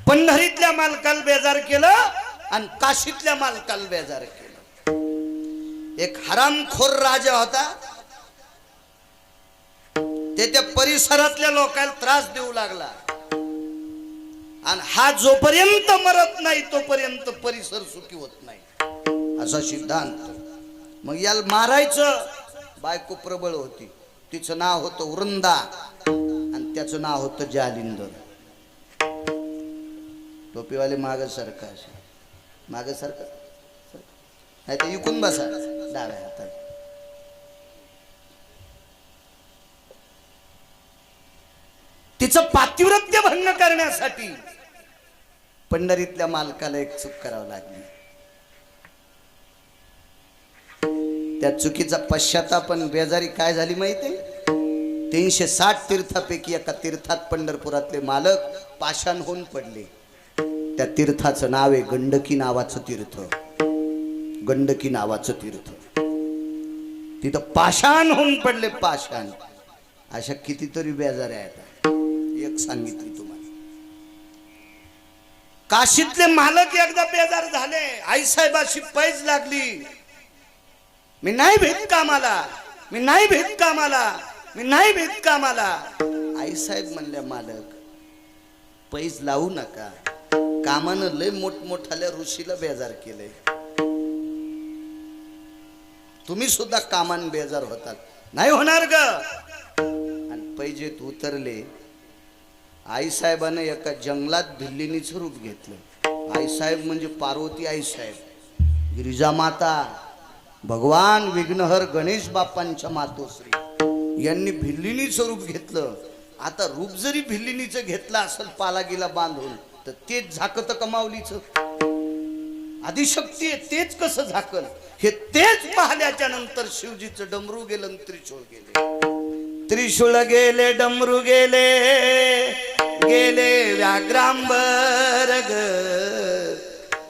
पंढरीतल्या मालकाला बेजार केलं आणि काशीतल्या मालकाला बेजार केलं। एक हरामखोर राजा होता, ते त्या परिसरातल्या लोकांना त्रास देऊ लागला आणि हा जोपर्यंत मरत नाही तोपर्यंत परिसर सुखी होत नाही असा सिद्धांत। मग याला मारायचं। बायको प्रबळ होती, तिचं नाव होतं वृंदा आणि त्याचं नाव होतं जालिंदर। टोपीवाले माग सरका, माग सरका, नाही तर इकून बसा डाव्या हातात। तिचं पातिव्रत्य भंग करण्यासाठी पंढरीतल्या मालकाला एक चूक करावं लागली। त्या चुकीचा पश्चाताप आणि बेजारी काय झाली माहिती? 360 तीर्थापैकी एका तीर्थात पंढरपुरातले मालक पाषाण होऊन पडले। त्या तीर्थाचं नाव आहे गंडकी नावाचं तीर्थ। गंडकी नावाचं तीर्थ, तिथं पाषाण होऊन पडले। पाषाण अशा कितीतरी बेजाऱ्या आहेत। एक सांगितली तुम्हाला। काशीतले मालक एकदा बेजार झाले, आईसाहेबाशी पैज लागली, मी नाही भेट कामाला, मी नाही भेट कामाला, मी नाही भेट कामाला। आईसाहेब म्हणल्या मालक पैज लावू नका, कामानं लय मोठमोठाल्या ऋषीला बेजार केले, तुम्ही सुद्धा कामान बेजार होतात। नाही होणार ग। आणि पैजेत उतरले। आईसाहेबाने एका जंगलात भिल्लिनीचं रूप घेतलं। आईसाहेब म्हणजे पार्वती आईसाहेब, गिरिजा माता, भगवान विघ्नहर गणेश बाप्पांच्या मातोश्री यांनी भिल्लिनीचं रूप घेतलं। आता रूप जरी भिल्लिनीचं घेतलं असेल पालागीला बांधून, तर तेच झाकत कमावलीचं। आदिशक्ती तेच कसं झाकल? हे तेच पाहिल्याच्या नंतर शिवजीचं डमरू गेलं आणि त्रिशूळ गेले। त्रिशूळ गेले, डमरू गेले, गेले व्याघ्रांबर ग,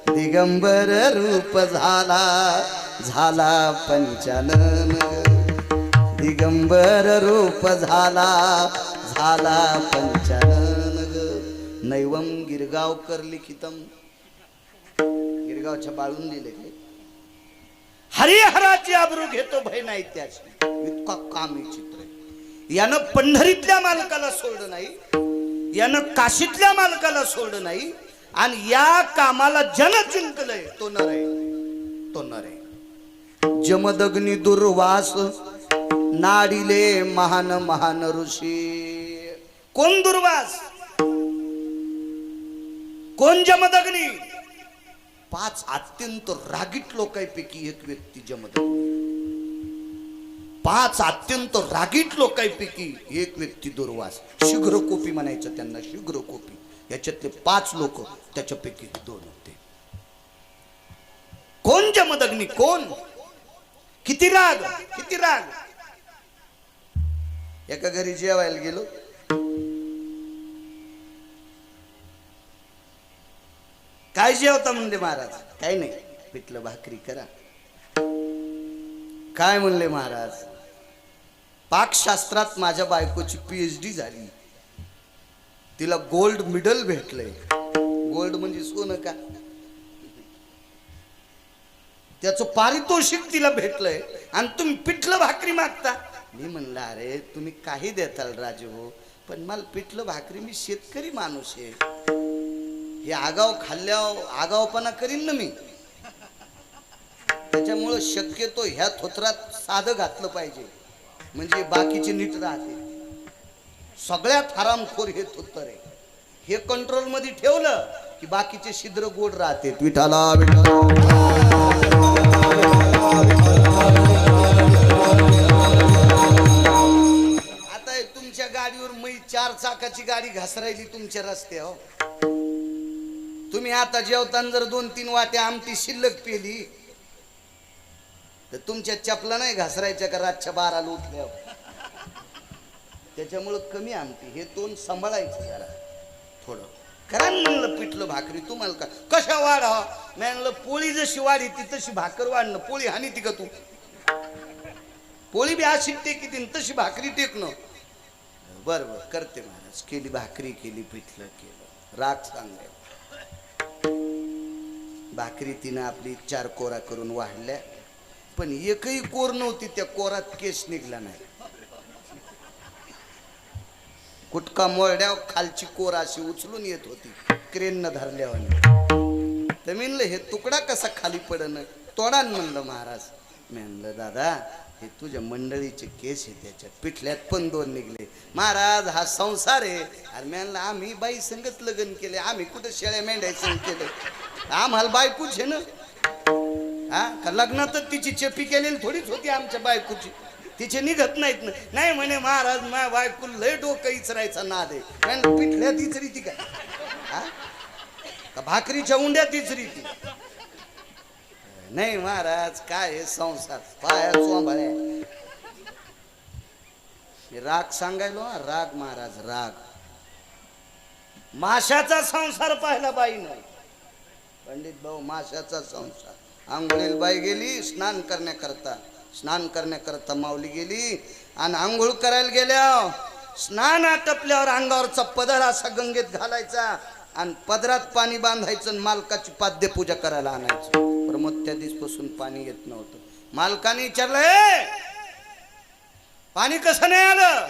दिगंबर रूप झाला, झाला पंचानन ग, दिगंबर रूप झाला, झाला पंचानन ग। नैवम गिरगावकर लिखितम, गिरगावच्या बाळून दिले हे। हरिहराची आबरू घेतो भय नाही त्याची, इतका कामी चित्र आहे। यानं पंढरीतल्या मालकाला सोडलं नाही, यानं काशीतल्या मालकाला सोडलं नाही, आणि या कामाला जन जिंकलंय तो नर आहे, तो नर आहे। जमदग्नी दुर्वास नाडिले महान महान ऋषी। कोण दुर्वास, कोण जमदग्नी? 5 अत्यंत रागीट लोकांपैकी एक व्यक्ती जमदग्नी। 5 अत्यंत रागीट लोकांपैकी एक व्यक्ती दुर्वास। शीघ्रकोपी म्हणायचं त्यांना, शीघ्रकोपी। याच्यातले 5 लोक त्याच्यापैकी 2 होते। कोण जमदग्नी? कोण? किती राग, किती राग। एका घरी जेवायला गेलो, काय जेवता म्हणले महाराज? काय नाही, पिठलं भाकरी करा। काय म्हणले महाराज? पाकशास्त्रात माझ्या बायकोची PhD झाली, तिला गोल्ड मेडल भेटलंय। गोल्ड म्हणजे सोनं का? त्याचं पारितोषिक तिला भेटलंय आणि तुम्ही पिठलं भाकरी मागता। मी म्हणलं अरे तुम्ही काही देताल राजू हो, पण मला पिठलं भाकरी, मी शेतकरी माणूस आहे, हे आगाव खाल्ल्यावर आगावपणा करीन ना मी, त्याच्यामुळं शक्यतो ह्या थोत्रात साधं घातलं पाहिजे, म्हणजे बाकीचे नीट राहते। सगळ्यात हरामखोर हे थोत्तर आहे, हे कंट्रोल मध्ये ठेवलं की बाकीचे छिद्र गोड राहते। विठाला आता तुमच्या गाडीवर मी 4 चाकाची गाडी घसरायली तुमच्या रस्त्यावर, तुम्ही आता जेवताना जर 2-3 वाट्या आमटी शिल्लक पेली तर तुमच्या चपला नाही घसरायच्या का रातच्या 12ला उठल्यावर? त्याच्यामुळं कमी आमटी, हे तोंड सांभाळायचं जरा थोडं करा। म्हणलं पिठलं भाकरी तुम्हाला का कशा वाढा? म्हणलं पोळी जशी वाढी ती तशी भाकर वाढणं। पोळी हानी ती का तू? पोळी बी अशी टेकी तशी भाकरी टेकणं। बरोबर करते महाराज। केली भाकरी, केली पिठलं केलं, राग सांगायला भाकरी तिनं आपली 4 कोरा करून वाढल्या, पण एकही कोर नव्हती त्या कोरात केस निघला नाही. कुटका मोरड्या खालची कोर अशी उचलून येत होती क्रेननं धरल्यावर. तर म्हणलं हे तुकडा कसा खाली पडन, तोडा म्हणलं महाराज. म्हणलं दादा हे तुझ्या मंडळीचे केस आहे, त्याच्यात पिठल्यात पण 2 निघले. महाराज हा संसार आहे. अरे म्हणलं आम्ही बाई संगत लग्न केले, आम्ही कुठं शेळ्या मेंढ्या संग केलं, आम्हाला बायकोच आहे ना. हा का लग्नातच तिची चेपी केलेली थोडीच होती आमच्या बायकोची, तिचे निघत नाहीत ना. नाही म्हणे महाराज माझ्या बायको लय डोकं इचरायचा नाद आहे. कारण पिठल्यात इचरी ती का भाकरीच्या उंड्यात इचरी ती. नाही महाराज काय हे संसार पाया चोंबाळ्या. राग सांगायलो राग महाराज राग. माशाचा संसार पाहिला बाईनं. पंडित भाऊ माशाचा संसार. आंघोळीला बाई गेली स्नान करण्याकरता माऊली गेली आणि आंघोळ करायला गेल्या. स्नान आटपल्यावर अंगावरचा पदर असा गंगेत घालायचा आणि पदरात पाणी बांधायचं आणि मालकाची पाद्यपूजा करायला आणायचं. पण मग त्या दिवसपासून पाणी येत नव्हतं. मालकाने विचारलं हे पाणी कसं नाही आलं,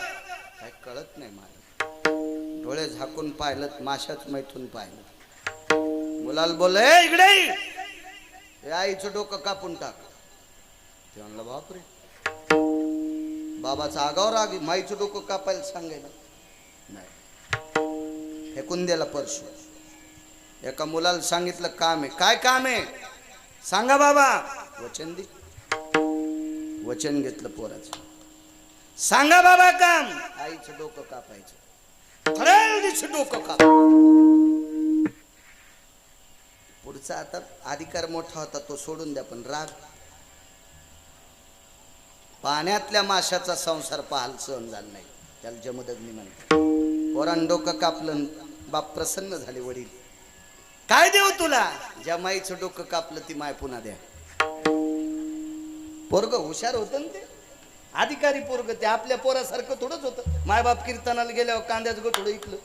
काय कळत नाही मला. डोळे झाकून पाहिलं माशाच मैथून पाहिलं. मुलाला बोललं हे इकडे ये, आईचं डोकं कापून टाक. ते म्हणलं बापरे. बाबाचा आगावर आग, माईचं डोकं कापायला सांगायला नाही, फेकून द्यायला परशु. एका मुलाला सांगितलं काम आहे. काय काम आहे सांगा बाबा. वचन दे. वचन घेतलं पोराचं. सांगा बाबा काम. आईचं डोकं कापायचं. ठरेल दिवशी डोकं काप. पुढचा आता अधिकार मोठा होता तो सोडून द्या, पण राग. पाण्यातल्या माशाचा संसार पाहाल सहन झाला नाही, त्याला जमदग्नी म्हणतात. पोरान डोकं कापलं, बाप प्रसन्न झाले. वडील काय देऊ तुला. ज्या माईचं डोकं कापलं ती माय पुन्हा द्या. पोरग हुशार होतं ना ते, अधिकारी पोरग. ते आपल्या पोरासारखं थोडंच होतं. मायबाप कीर्तनाला गेल्यावर कांद्याचं गठुडं इकलं,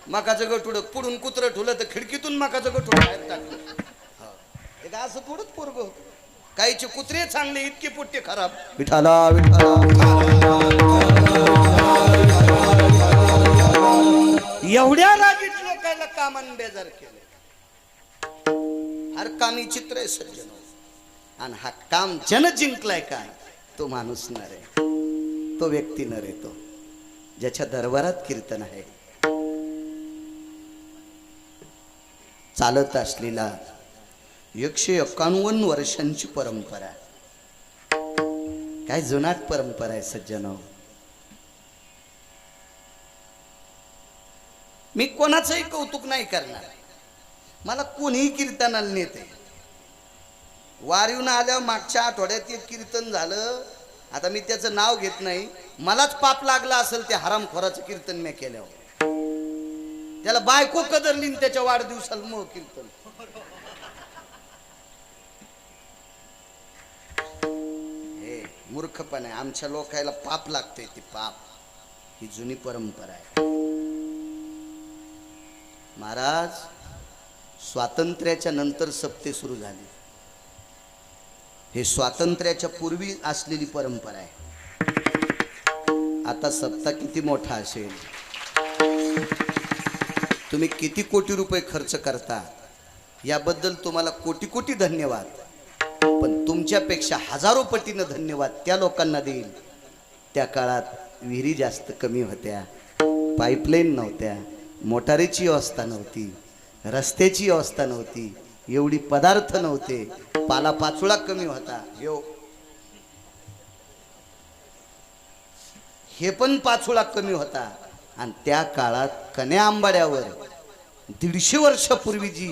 मकाचं गठुडं पुढून कुत्रं ठुलं तर खिडकीतून मकाचं गठुडं बाहेर टाकलं. एक असं थोडंच पोरग होतं. काहीचे कुत्रे चांगले, इतके पुट्टे खराब. विठाला एवढ्या रागीत लोकांना कामान बेजार केले. हर कामी चित्र आहे सज्जन. आणि हा काम जन जिंकलाय का, तो माणूस नर आहे, तो व्यक्ती नर आहे, तो ज्याच्या दरबारात कीर्तन आहे. चालत असलेला 151 वर्षांची परंपरा. काय जुनाट परंपरा आहे सज्जनो. मी कोणाचंही कौतुक नाही करणार. मला कोणीही कीर्तनाला नेते. वारीहून आल्यावर मागच्या आठवड्यात एक कीर्तन झालं, आता मी त्याचं नाव घेत नाही. मलाच पाप लागला असेल ते हरामखोराचं कीर्तन मी केल्यावर. त्याला बायको कदरली त्याच्या वाढदिवसाला मुळ कीर्तन. हे मूर्खपण आहे. आमच्या लोकायला पाप लागते, ते पाप. ही जुनी परंपरा आहे. महाराज स्वातंत्र्याच्या नंतर सप्ते सुरू झाली. हे स्वातंत्र्याच्या पूर्वी असलेली परंपरा आहे. आता सप्ताह किती मोठा असेल, तुम्ही किती कोटी रुपये खर्च करता याबद्दल तुम्हाला कोटी कोटी धन्यवाद. पण तुमच्यापेक्षा हजारो पटीनं धन्यवाद त्या लोकांना देईल. त्या काळात विहिरी जास्त कमी होत्या, पाईपलाईन नव्हत्या, मोटारीची व्यवस्था नव्हती, रस्त्याची व्यवस्था नव्हती, एवढी पदार्थ नव्हते, पालापाचोळा कमी होता. हे पण पाचोळा कमी होता. आणि त्या काळात कन्या आंबाड्यावर 150 वर्षापूर्वी जी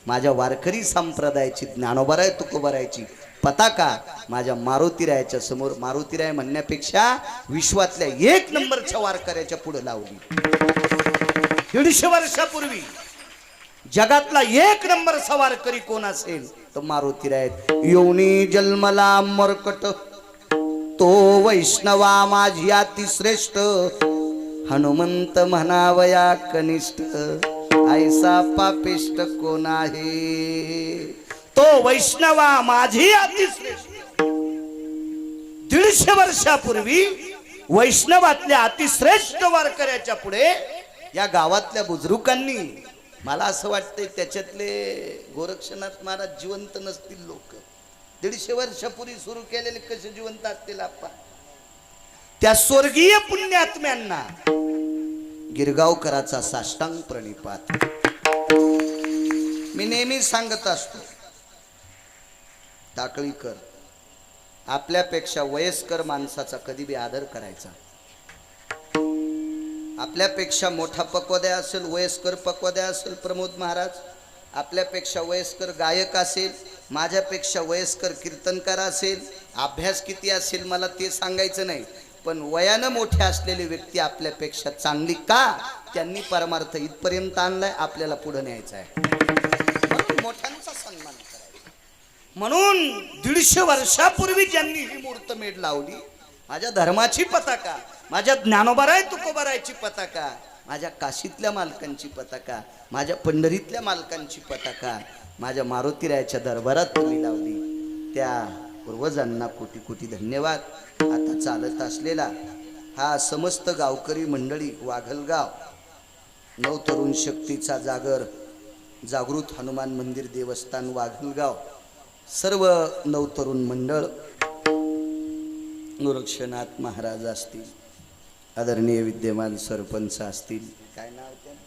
माझ्या वारकरी संप्रदायाची ज्ञानोबाराय तुकोबारायची पताका माझ्या मारुतीरायाच्या समोर, मारुतीराय म्हणण्यापेक्षा विश्वातल्या 1 नंबरच्या वारकऱ्याच्या पुढे लावली. 150 वर्षापूर्वी जगातला 1 नंबर वारकरी कोण असेल तर मारुतीराय. योनी जन्मला मरकट तो वैष्णवा माझी अति श्रेष्ठ, हनुमंत म्हणावया कनिष्ठ. ऐसा पापिष्ट कोण आहे तो वैष्णवा माझी अतिश्रेष्ठ. 150 वर्षापूर्वी वैष्णवातल्या अतिश्रेष्ठ वारकऱ्याच्या पुढे या गावातल्या बुजुर्गांनी, मला असं वाटतंय त्याच्यातले गोरक्षनाथ महाराज जिवंत नसतील लोक. 150 वर्षापूर्वी सुरू केलेले कसे जिवंत असतील आप्पा. त्या स्वर्गीय पुण्यात्म्यांना गिरगावकराचा साष्टांग प्रणिपात. मी नेहमी सांगत असतो, टाकळीकर आपल्यापेक्षा वयस्कर माणसाचा कधी बी आदर करायचा. आपल्यापेक्षा मोठा पक्वाद्या असेल, वयस्कर पक्वाद्या असेल, प्रमोद महाराज आपल्यापेक्षा वयस्कर गायक असेल, माझ्यापेक्षा वयस्कर कीर्तनकार असेल, अभ्यास किती असेल मला ते सांगायचं नाही, पण वयानं मोठे असलेली व्यक्ती आपल्यापेक्षा चांगली का, त्यांनी परमार्थ इथपर्यंत आणलाय, आपल्याला पुढे न्यायचा आहे. म्हणून मोठ्यांचा सन्मान करायचा. म्हणून 150 वर्षापूर्वी ज्यांनी ही मुहूर्तमेढ लावली, माझ्या धर्माची पताका, माझ्या ज्ञानोबाराय तुकोबारायची पताका, माझ्या काशीतल्या मालकांची पताका, माझ्या पंढरीतल्या मालकांची पताका, माझ्या मारुतीरायाच्या दरबारात तुम्ही लावली, त्या पूर्वजांना कोटी कोटी धन्यवाद. आता चालत असलेला हा समस्त गावकरी मंडळी, वाघलगाव नवतरुण शक्तीचा जागर, जागृत हनुमान मंदिर देवस्थान वाघलगाव, सर्व नवतरुण मंडळ, गोरक्षनाथ महाराज असतील, आदरणीय विद्यमान सरपंच असतील, काय नाव त्यांचं,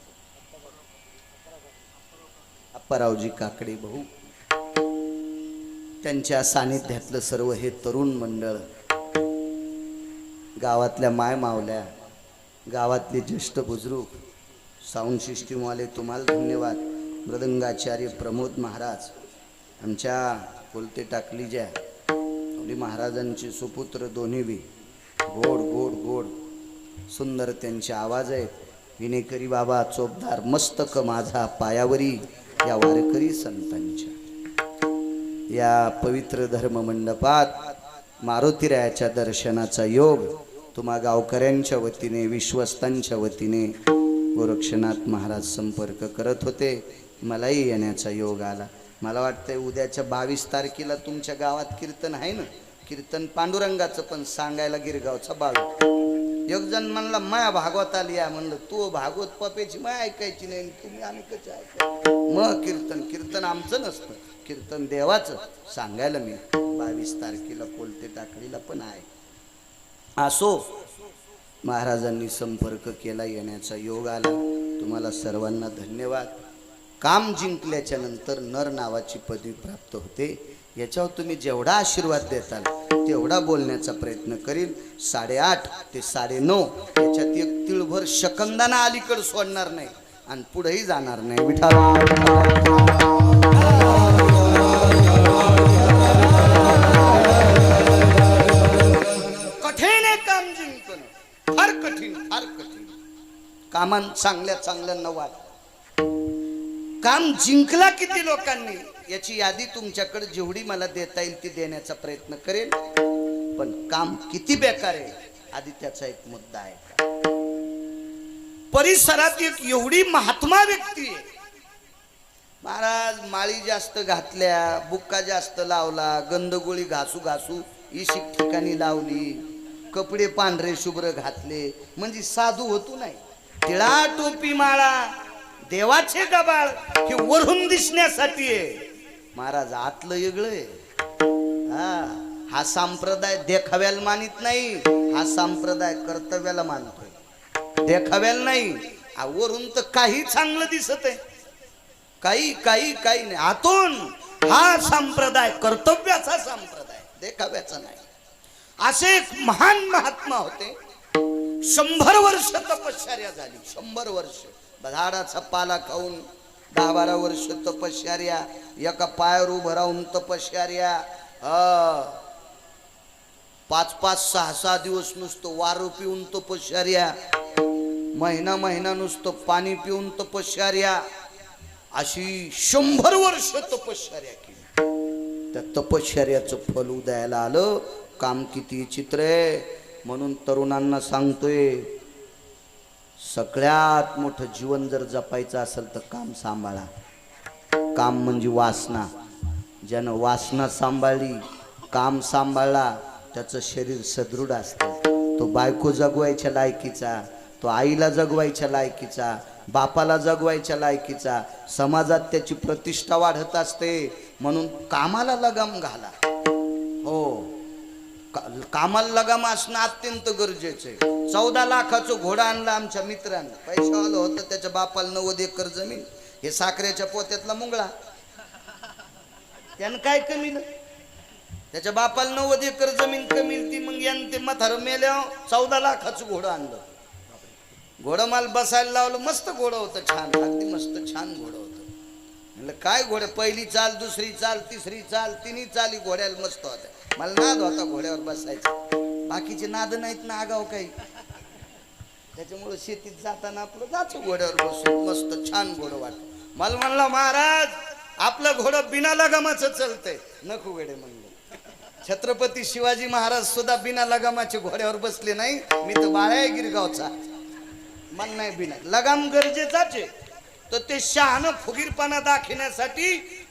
अप्पारावजी काकडे भाऊ, त्यांच्या सानिध्यातलं सर्व हे तरुण मंडळ, गावातल्या माय मावल्या, गावातले ज्येष्ठ बुजुर्ग, साऊंड सिस्टीमवाले तुम्हाला धन्यवाद. मृदंगाचार्य प्रमोद महाराज, आमच्या कोलते टाकलीच्या महाराजांचे सुपुत्र दोन्ही बी गोड गोड गोड सुंदर त्यांचे आवाज आहेत. विनेकरी बाबा चोपदार मस्तक माझा पायावरी, या वारकरी संतांच्या या पवित्र धर्म मंडपात मारुतीरायाच्या दर्शनाचा योग तुम्हा गावकऱ्यांच्या वतीने, विश्वस्तांच्या वतीने गोरक्षनाथ महाराज संपर्क करत होते. मलाही येण्याचा योग आला. मला वाटतंय उद्याच्या 22 तारखेला तुमच्या गावात कीर्तन आहे ना, कीर्तन पांडुरंगाचं, पण सांगायला गिरगावचा 22. एक जण म्हणला माया भागवत आली आहे, म्हणलं तू भागवत पपेची माय ऐकायची नाही, तुम्ही आम्ही कसे ऐकायचं. मग कीर्तन आमचं नसतं, कीर्तन देवाचं. सांगायला मी 22 तारखेला कोलते टाकडीला पण आहे. असो, महाराजांनी संपर्क केला, येण्याचा योग आला. तुम्हाला सर्वांना धन्यवाद. काम जिंकल्याच्या नंतर नर नावाची पदवी प्राप्त होते. याच्यावर तुम्ही जेवढा आशीर्वाद देताल तेवढा बोलण्याचा प्रयत्न करील. 8:30 ते 9:30 याच्यात एक तिळभर शकंदाना अलीकडे सोडणार नाही आणि पुढेही जाणार नाही. विठाल कठीण आहे काम जिंकणं, फार कठीण, फार कठीण. कामान चांगल्या वाट. काम जिंकला किती लोकांनी याची यादी तुमच्याकडे जेवढी मला देता येईल ती देण्याचा प्रयत्न करेन. पण काम किती बेकार आहे आधी त्याचा एक मुद्दा आहे. परिसरात एक एवढी महात्मा व्यक्ती आहे, महाराज माळी जास्त घातल्या, बुक्का जास्त लावला, गंधगोळी घासू इशिक ठिकाणी लावली, कपडे पांढरे शुभ्र घातले, म्हणजे साधू होतो नाही. टिळा टोपी माळा देवाचे गबाळ हे वरून दिसण्यासाठी आहे. महाराज आतलं वेगळं आहे. हा संप्रदाय देखाव्याला मानित नाही, हा संप्रदाय कर्तव्याला मानतोय, देखाव्याला नाही. वरून तर काही चांगलं दिसत आहे, काही नाही. आतून हा संप्रदाय कर्तव्याचा संप्रदाय, देखाव्याचा नाही. असे एक महान महात्मा होते. 100 वर्ष तपश्चर्या झाली, 100 वर्ष. झाडाचा पाला खाऊन 10-12 वर्ष तपश्चर्या, एका पायावर उभं राहून तपश्चर्या, 5-5, 6-6 दिवस नुसतं वारं पिऊन तपश्चर्या, महिना नुसतं पाणी पिऊन तपश्चर्या, अशी 100 वर्ष तपश्चर्या केली. त्या तपश्चर्याचं फल उदयाला आलं. काम किती चित्र आहे. म्हणून तरुणांना सांगतोय, सगळ्यात मोठं जीवन जर जपायचं असेल तर काम सांभाळा. काम म्हणजे वासना. ज्यानं वासना सांभाळली, काम सांभाळला, त्याचं शरीर सदृढ असतं. तो बायको जगवायच्या लायकीचा, तो आईला जगवायच्या लायकीचा, बापाला जगवायच्या लायकीचा, समाजात त्याची प्रतिष्ठा वाढत असते. म्हणून कामाला लगाम घाला. हो, कामाला लगाम असणं अत्यंत गरजेचं आहे. 14 लाखाचं घोडा आणला आमच्या मित्रानं, पैशावालं होतं, त्याच्या बापाला 90 एकर जमीन, हे साखरेच्या पोत्यातला मुंगळा. त्यानं काय कमी ना, त्याच्या बापाला 90 एकर जमीन कमी ती. मग यानं ते म्हातारं मेल्या 14 लाखाचं घोडं आणलं. घोडं माल बसायला लावलं, मस्त घोडं होतं, छान, अगदी मस्त छान घोडं होतं. म्हणलं काय घोडे, पहिली चाल, दुसरी चाल, तिसरी चाल, तिन्ही चाली घोड्याला मस्त होत्या. मला नाद होता घोड्यावर बसायचा. बाकीचे नाद नाहीत ना आगाव काही, त्याच्यामुळे शेतीत जाताना आपलं जायचं घोड्यावर बसून, मस्त छान घोडं वाटत. मला म्हणला महाराज आपलं घोडं बिना लगामाचं चालतंय. नको वेडे म्हणलं, छत्रपती शिवाजी महाराज सुद्धा बिना लगामाचे घोड्यावर बसले नाही. मी तर बाळा गिरगावचा, मन नाही बिना लगाम गरजेचाच आहे. तर ते शहाणं फुगीरपणा दाखवण्यासाठी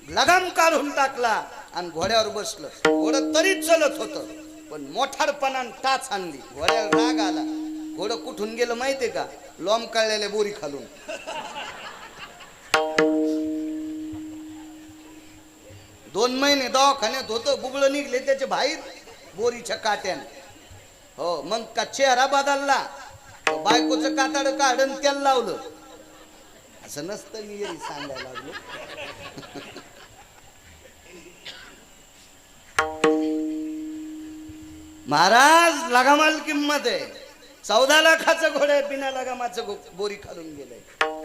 लगाम काढून टाकला आणि घोड्यावर बसलं. घोडं तरी चलत होतं, पण मोठाडपणानं टाच आणली, घोड्याला राग आला. घोडं कुठून गेलं माहितीये का, लोंब काढलेल्या बोरी खालून. 2 महिने दवाखान्यात होतं, बुबळं निघले त्याचे बाहेर बोरीच्या काट्याने. हो, मग का चेहरा बदलला, बायकोचं कातड काढून त्याला लावलं. असं नसतं, मी येरी सांगायला लागलो. महाराज लगामाल किंमत आहे. 14 लाखाचं घोडे बिना लगामाचं बोरी खालून गेलंय.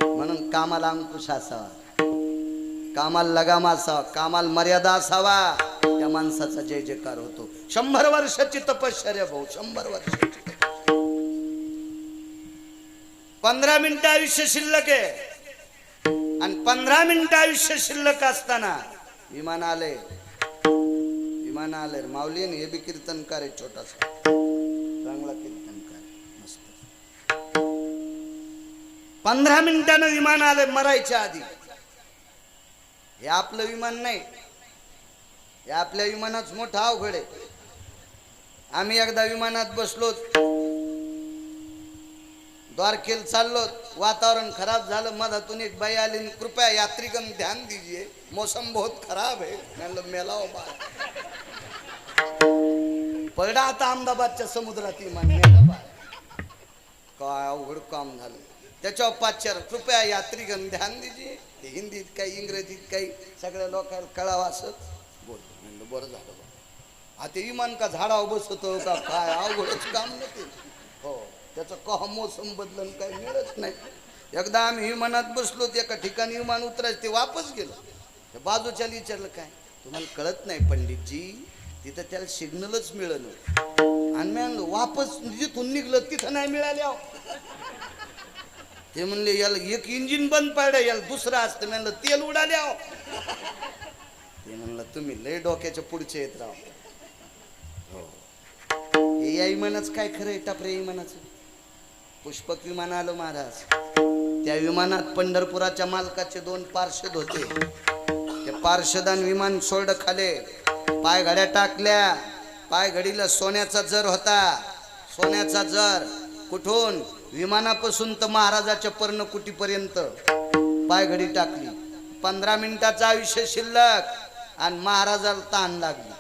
म्हणून कामाला अंकुश असावा, कामाला लगाम असावा, कामाला मर्यादा असावा, त्या माणसाचा जय जयकार होतो. 100 वर्षाची तपश्चर्या भाऊ, 100 वर्षाची. 15 मिनिटं आयुष्य शिल्लक आहे आणि 15 मिनिटं आयुष्य शिल्लक असताना विमान आले. विमान आले माऊलीन, हे बी कीर्तनकार आहे, छोटासा चांगला कीर्तनकार, मस्त. 15 मिनिटानं विमान आले मरायच्या आधी. हे आपलं विमान नाही, हे आपल्या विमानाच मोठा अवघड आहे. आम्ही एकदा विमानात बसलो, द्वारकेला चाललो, वातावरण खराब झालं. मधातून एक बाई आली, कृपया यात्रीगण ध्यान दीजिए, मौसम बहुत खराब है. म्हणलं मेला बा, पडा आता अहमदाबादच्या समुद्रात विमान मेला बा. काय अवघड काम झालं. त्याच्यावर 5 4 कृपया यात्रीगण ध्यान दीजिए. ते हिंदीत काही, इंग्रजीत काही, सगळ्या लोकांना कळावं असं बोल. म्हणलं बरं झालं बा. आता विमान का झाडावर बसतो का काय, अवघडच काम नव्हते. हो, त्याचं कहा मोसम बदलन काही मिळत नाही. एकदा आम्ही विमानात बसलो, एका ठिकाणी विमान उतरायचं, ते वापस गेलं. बाजूच्या विचारलं काय तुम्हाला कळत नाही पंडितजी, तिथं त्याला सिग्नलच मिळलं. आणि मी म्हणलं वापस जिथून निघलं तिथं नाही मिळाले. ते म्हणले याला एक इंजिन बंद पडलं, याला दुसरं असतं. म्हणलं तेल उडाले. ते म्हणलं तुम्ही लय डोक्याच्या पुढचे येत राव. हो, हे या विमानाचं काय खरं आहे, टापरे विमानाचं. पुष्पक विमान आलं महाराज. त्या विमानात पंढरपुराच्या मालकाचे 2 पार्षद होते. त्या पार्षदान विमान सोडलं खाले, पाय घड्या टाकल्या. पाय घडीला सोन्याचा जर होता, सोन्याचा जर. कुठून, विमानापासून तर महाराजाच्या पर्णकुटीपर्यंत पाय घडी टाकली. 15 मिनिटाचं आयुष्य शिल्लक आणि महाराजाला ताण लागली.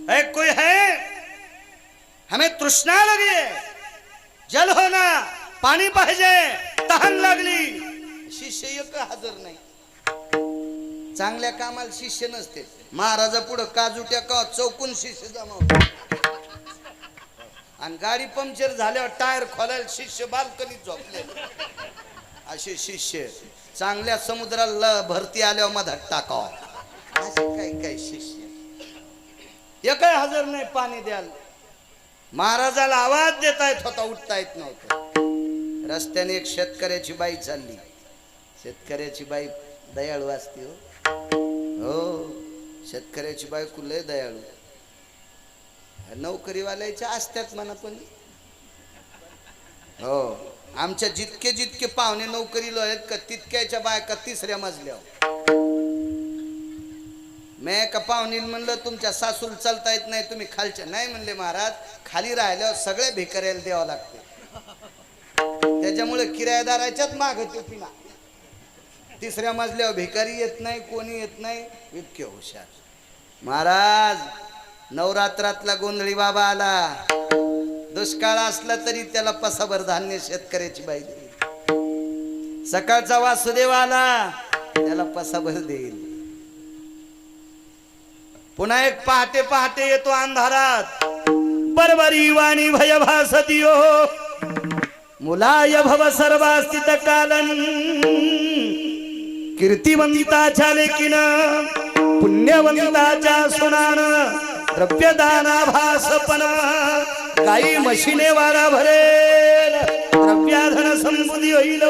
है कोई है, हमें तृष्णा लगी है, जल हो ना, पाणी पाहिजे, तहान लागली. शिष्य एक हजर नाही. चांगल्या कामाला शिष्य नसते. महाराजा पुढं काजूट्या का चौकून शिष्य जमा होते. आणि गाडी पंक्चर झाल्यावर टायर खोलायला शिष्य बाल्कनीत झोपले. असे शिष्य चांगल्या समुद्राला भरती आल्यावर मधात टाकावा. असे काही काही शिष्य एक हजर नाही पाणी द्याल. महाराजाला आवाज देता येत होता, उठता येत नव्हतं. रस्त्याने एक शेतकऱ्याची बाई चालली. शेतकऱ्याची बाई दयाळू असते. हो, शेतकऱ्याची बायको लय दयाळू. नोकरीवाल्याच्या असतात म्हणा पण. हो, आमच्या जितके जितके पाहुणे नोकरीला आहेत का तितक्याच्या बायका तिसऱ्या मजल्यावर. मी का पाहुणी म्हणलं तुमच्या सासूला चालता येत नाही तुम्ही खालच्या. नाही म्हणले महाराज, खाली राहिल्यावर सगळे भिकाऱ्याला द्यावं लागते, त्याच्यामुळे किरायदाराच्याच माग होती ना. तिसऱ्या मजल्यावर भिकारी येत नाही, कोणी येत नाही. इतके हुशार महाराज. नवरात्रातला गोंधळी बाबा आला, दुष्काळ असला तरी त्याला पसाभर धान्य शेतकऱ्याची बाई देईल. सकाळचा वासुदेव आला, त्याला पसाभर देईल. पुन्हा एक पहाटे पहाटे येतो अंधारात, बरबरी वाणी भय भासतियो मुलाय भव सर्वास्थित कालन. कीर्तिवंताच्या लेकीन पुण्यवंताच्या सुनान द्रव्यदाना भासपना. काही मशीने वारा भरेल द्रव्याधन संबुधी होईल.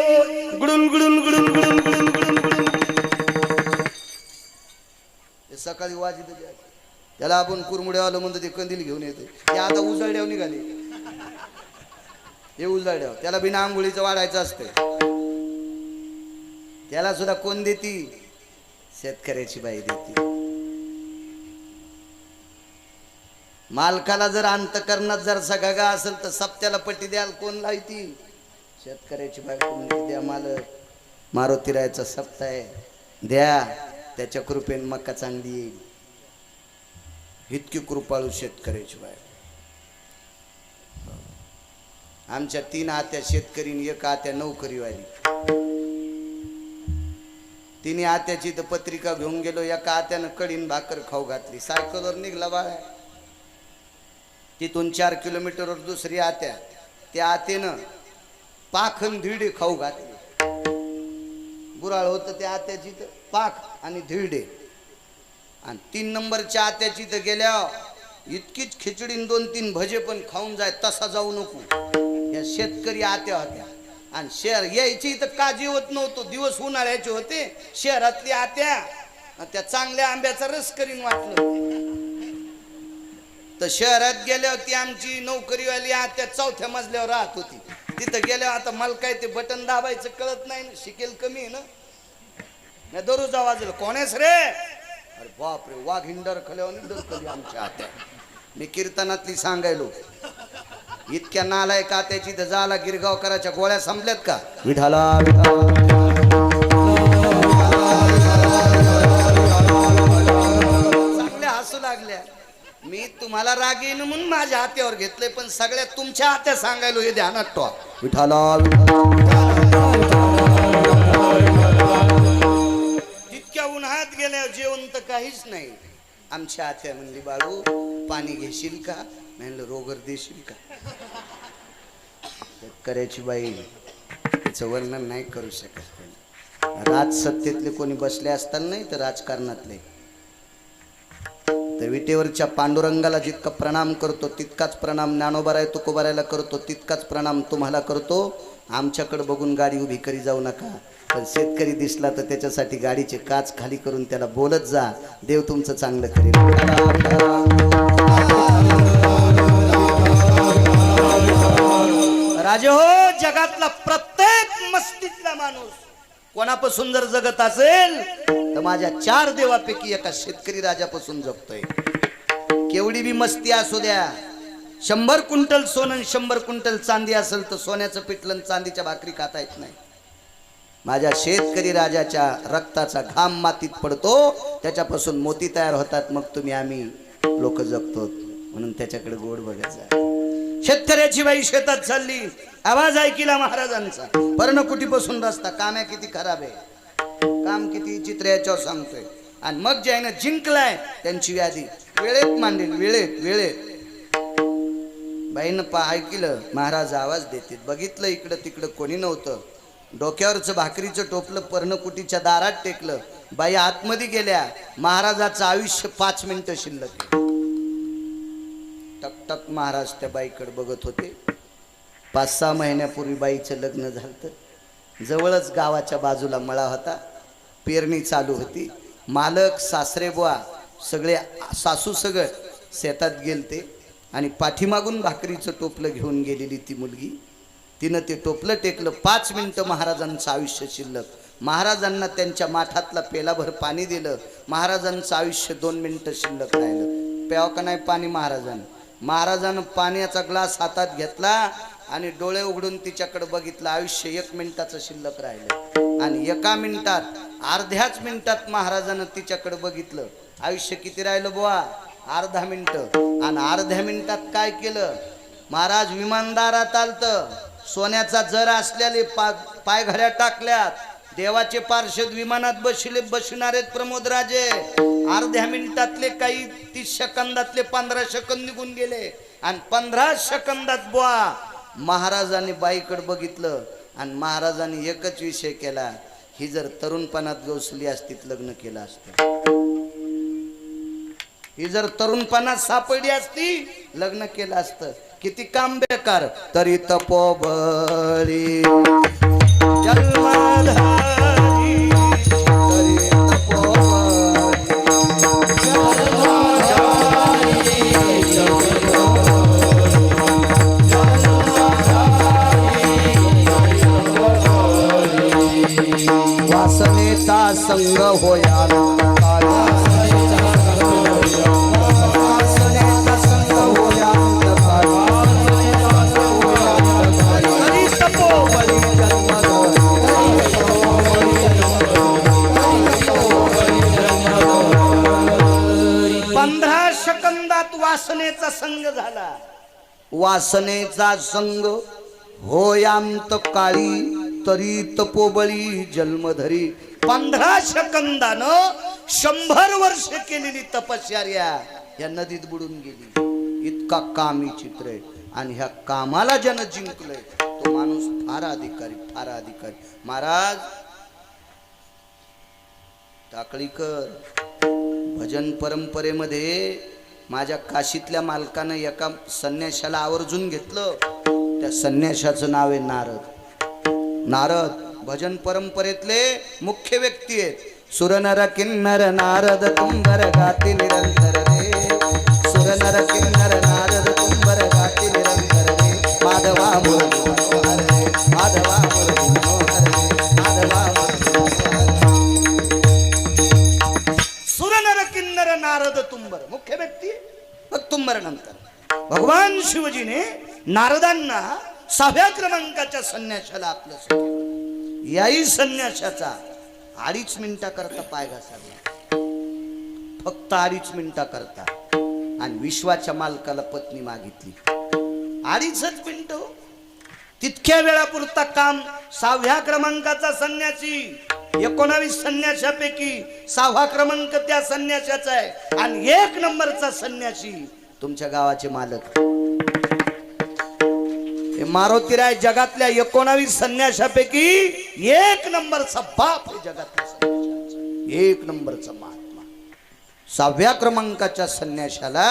गुडुल गुडुल गुडुल गुडुल गुडुल गुडुल गुडुल. सकाळी वाजित त्याला आपण कुरमुड्यावाला म्हणतो ते कंदील घेऊन येते. ते आता उजळड्यावर निघाले, हे उजळड्यावर त्याला बिना आंघोळीचं वाढायचं असते. त्याला सुद्धा कोण देती? शेतकऱ्याची बाई देती. मालकाला जर अंतकरणात जर सगळा असेल तर सप्त्याला पट्टी द्याल कोण लावती? शेतकऱ्याची बाई. कोण द्या मालक, मारुतीरायचा सप्ताह आहे, द्या, त्याच्या कृपेने मका चांगली येईल. इतकी कृपाळू शेतकऱ्याची बाई. आमच्या 3 आत्या शेतकरी, एक आत्या नोकरीवाली. तिने आत्याची तर पत्रिका घेऊन गेलो, एका आत्यानं कडीन भाकर खाऊ घातली. सायकलवर निघला बाळा. तिथून 4 किलोमीटरवर दुसरी आत्या, त्या आत्यानं पाखन धिरडे खाऊ घातले. गुराळ होतं त्या आत्याची तर पाख आणि धिरडे. आणि 3 नंबरच्या आत्याची तर गेल्या इतकीच खिचडीन 2-3 भजे पण खाऊन जाय, तसा जाऊ नको. या शेतकरी आत्या होत्या. आणि शहर यायची तर काळजी होत नव्हतं, दिवस उन्हाळ्याचे होते. शहरातली आत्या त्या चांगल्या आंब्याचा रस करीन वाटलं तर शहरात गेल्यावर ती आमची नोकरीवाली आत्या 4थ्या मजल्यावर राहत होती. तिथं गेल्यावर आता मला काय ते बटन दाबायचं कळत नाही ना, शिकेल कमी आहे ना. मी दररोज वाजलं, कोणेस रे? अरे बापरे, वाघ हिंडर खल्यावर आमच्या आत्या. मी कीर्तनातली सांगायलो, इतक्या नालायक आत्याची तर झाला गिरगावकराच्या गोळ्या संपल्यात का? विठाला चांगल्या हसू लागल्या. मी तुम्हाला राग येईन म्हणून माझ्या हात्यावर घेतलंय, पण सगळ्यात तुमच्या हात्या सांगायलो हे ध्यानात ठेवा. विठाला तितक्या उन्हात गेल्या जेवण तर काहीच नाही. आमच्या आत्या म्हणली, बाळू पाणी घेशील का? म्हणलं रोगर देशील का? शेतकऱ्याची बाई त्याचं वर्णन नाही करू शकत. राज सत्तेतले कोणी बसले असताना नाही तर राजकारणातले तर विटेवरच्या पांडुरंगाला जितका प्रणाम करतो तितकाच प्रणाम ज्ञानोबाराय तुकोबारायला करतो, तितकाच प्रणाम तुम्हाला करतो. आमच्याकडे बघून गाडी उभी करी जाऊ नका. पण शेतकरी दिसला तर त्याच्यासाठी गाडीचे काच खाली करून त्याला बोलत जा, देव तुमचं चांगलं करेल. राजे हो, जगातला प्रत्येक मस्तीतला माणूस कोणापासून जर जगत असेल तर माझ्या 4 देवापैकी एका शेतकरी राजापासून जगतोय. केवढी बी मस्ती असू द्या, 100 क्विंटल सोनं 100 क्विंटल चांदी असेल तर सोन्याचं पिठलं चांदीच्या भाकरी खाता येत नाही. माझ्या शेतकरी राजाच्या रक्ताचा घाम मातीत पडतो, त्याच्यापासून मोती तयार होतात, मग तुम्ही आम्ही लोक जगतो. म्हणून त्याच्याकडे गोड बघायचा. शेतकऱ्याची बाई शेतात चालली, आवाज ऐकिला महाराजांचा. पर्णकुटीपासून रस्ता, काम्या किती खराब आहे, काम किती चित्र याच्यावर सांगतोय. आणि मग ज्यानं जिंकलाय त्यांची व्याधी वेळेत मांडेल, वेळेत वेळेत. बाईनं ऐकलं, महाराज आवाज देते. बघितलं इकडं तिकडं कोणी नव्हतं. डोक्यावरचं भाकरीचं टोपलं पर्णकुटीच्या दारात टेकलं. बाई आतमध्ये गेल्या. महाराजाचं आयुष्य 5 मिनिटं शिल्लक. टकटक महाराज त्या बाईकडे बघत होते. 5-6 महिन्यापूर्वी बाईचं लग्न झालं. जवळच गावाच्या बाजूला मळा होता, पेरणी चालू होती. मालक सासरे बुवा सगळे सासू सगळं शेतात गेलते आणि पाठीमागून भाकरीचं टोपलं घेऊन गेलेली ती मुलगी तिनं ते टोपलं टेकलं. 5 मिनिटं महाराजांचं आयुष्य शिल्लक. महाराजांना त्यांच्या माठातला पेलाभर पाणी दिलं. महाराजांचं आयुष्य 2 मिनिटं शिल्लक राहिलं. प्याव का नाही पाणी महाराजानं पाण्याचा ग्लास हातात घेतला आणि डोळे उघडून तिच्याकडे बघितलं. आयुष्य 1 मिनिटाचं शिल्लक राहिलं. आणि 1 मिनिटात, अर्ध्याच मिनिटात महाराजानं तिच्याकडे बघितलं. आयुष्य किती राहिलं बुवा? अर्धा मिनिटं. आणि अर्ध्या मिनिटात काय केलं? महाराज विमानदारात आलतं. सोन्याचा जर असलेले पायघड्या टाकल्यात. देवाचे पार्षद विमानात बसणारे प्रमोद राजे. अर्ध्या मिनिटातले काही 30 सेकंदातले 15 सेकंद निघून गेले. आणि 15 सेकंदात बुवा महाराजांनी बाईकडे बघितलं. आणि महाराजांनी एकच विषय केला, ही जर तरुणपणात गवसली असती तर लग्न केलं असतं. ही जर तरुणपणात सापडली असती लग्न केलं असतं. किती काम बेकार. तरी तपोबळी जन्मधारी, तरी वासनेचा संग होया वासनेचा संग झाला. वासनेचा संग होयांत काळी, तरी तपोबळी जन्मधरी. 15 सेकंदानं 100 वर्ष केलेली तपश्चर्या या नदीत बुडून गेली. इतका कामी चित्र आहे. आणि ह्या कामाला ज्यानं जिंकलंय तो माणूस फार अधिकारी. महाराज टाकळीकर भजन परंपरेमध्ये माझ्या काशीतल्या मालकानं एका संन्याशाला आवर्जून घेतलं. त्या संन्याशाचं नाव आहे नारद. भजन परंपरेतले मुख्य व्यक्ती आहेत. सुरनर किन्नर नारद तुंबर गाती निरंतर रे. सुरनर किन्नर नारद तुंबर गाती निरंतर रे. माधवा मुरली मनोहर रे. माधवा मुरली मनोहर रे. माधवा मुरली मनोहर. सुरनर किन्नर नारद तुंबर मुख्य व्यक्ती. तुंबर नंतर भगवान शिवजीने नारदांना 6व्या क्रमांकाच्या संन्याशाला आपलं. याही संन्याशाचा 2.5 मिनिटाकरता पाय घासला. फक्त 2.5 मिनिटाकरता. आणि विश्वाच्या मालकाला पत्नी मागितली. 2.5 मिनिटं. तितक्या वेळापुरता काम. 6व्या क्रमांकाचा संन्यासी 19 संन्याशापैकी 6वा क्रमांक त्या संन्याशाचा आहे. आणि 1 नंबरचा संन्यासी तुमच्या गावाचे मालक हे मारुतीराय. जगातल्या 19 संन्याशापैकी 1 नंबरचा बाप हे जगातल्या संन्याशाचा 1 नंबरचा महात्मा. 6व्या क्रमांकाच्या संन्याशाला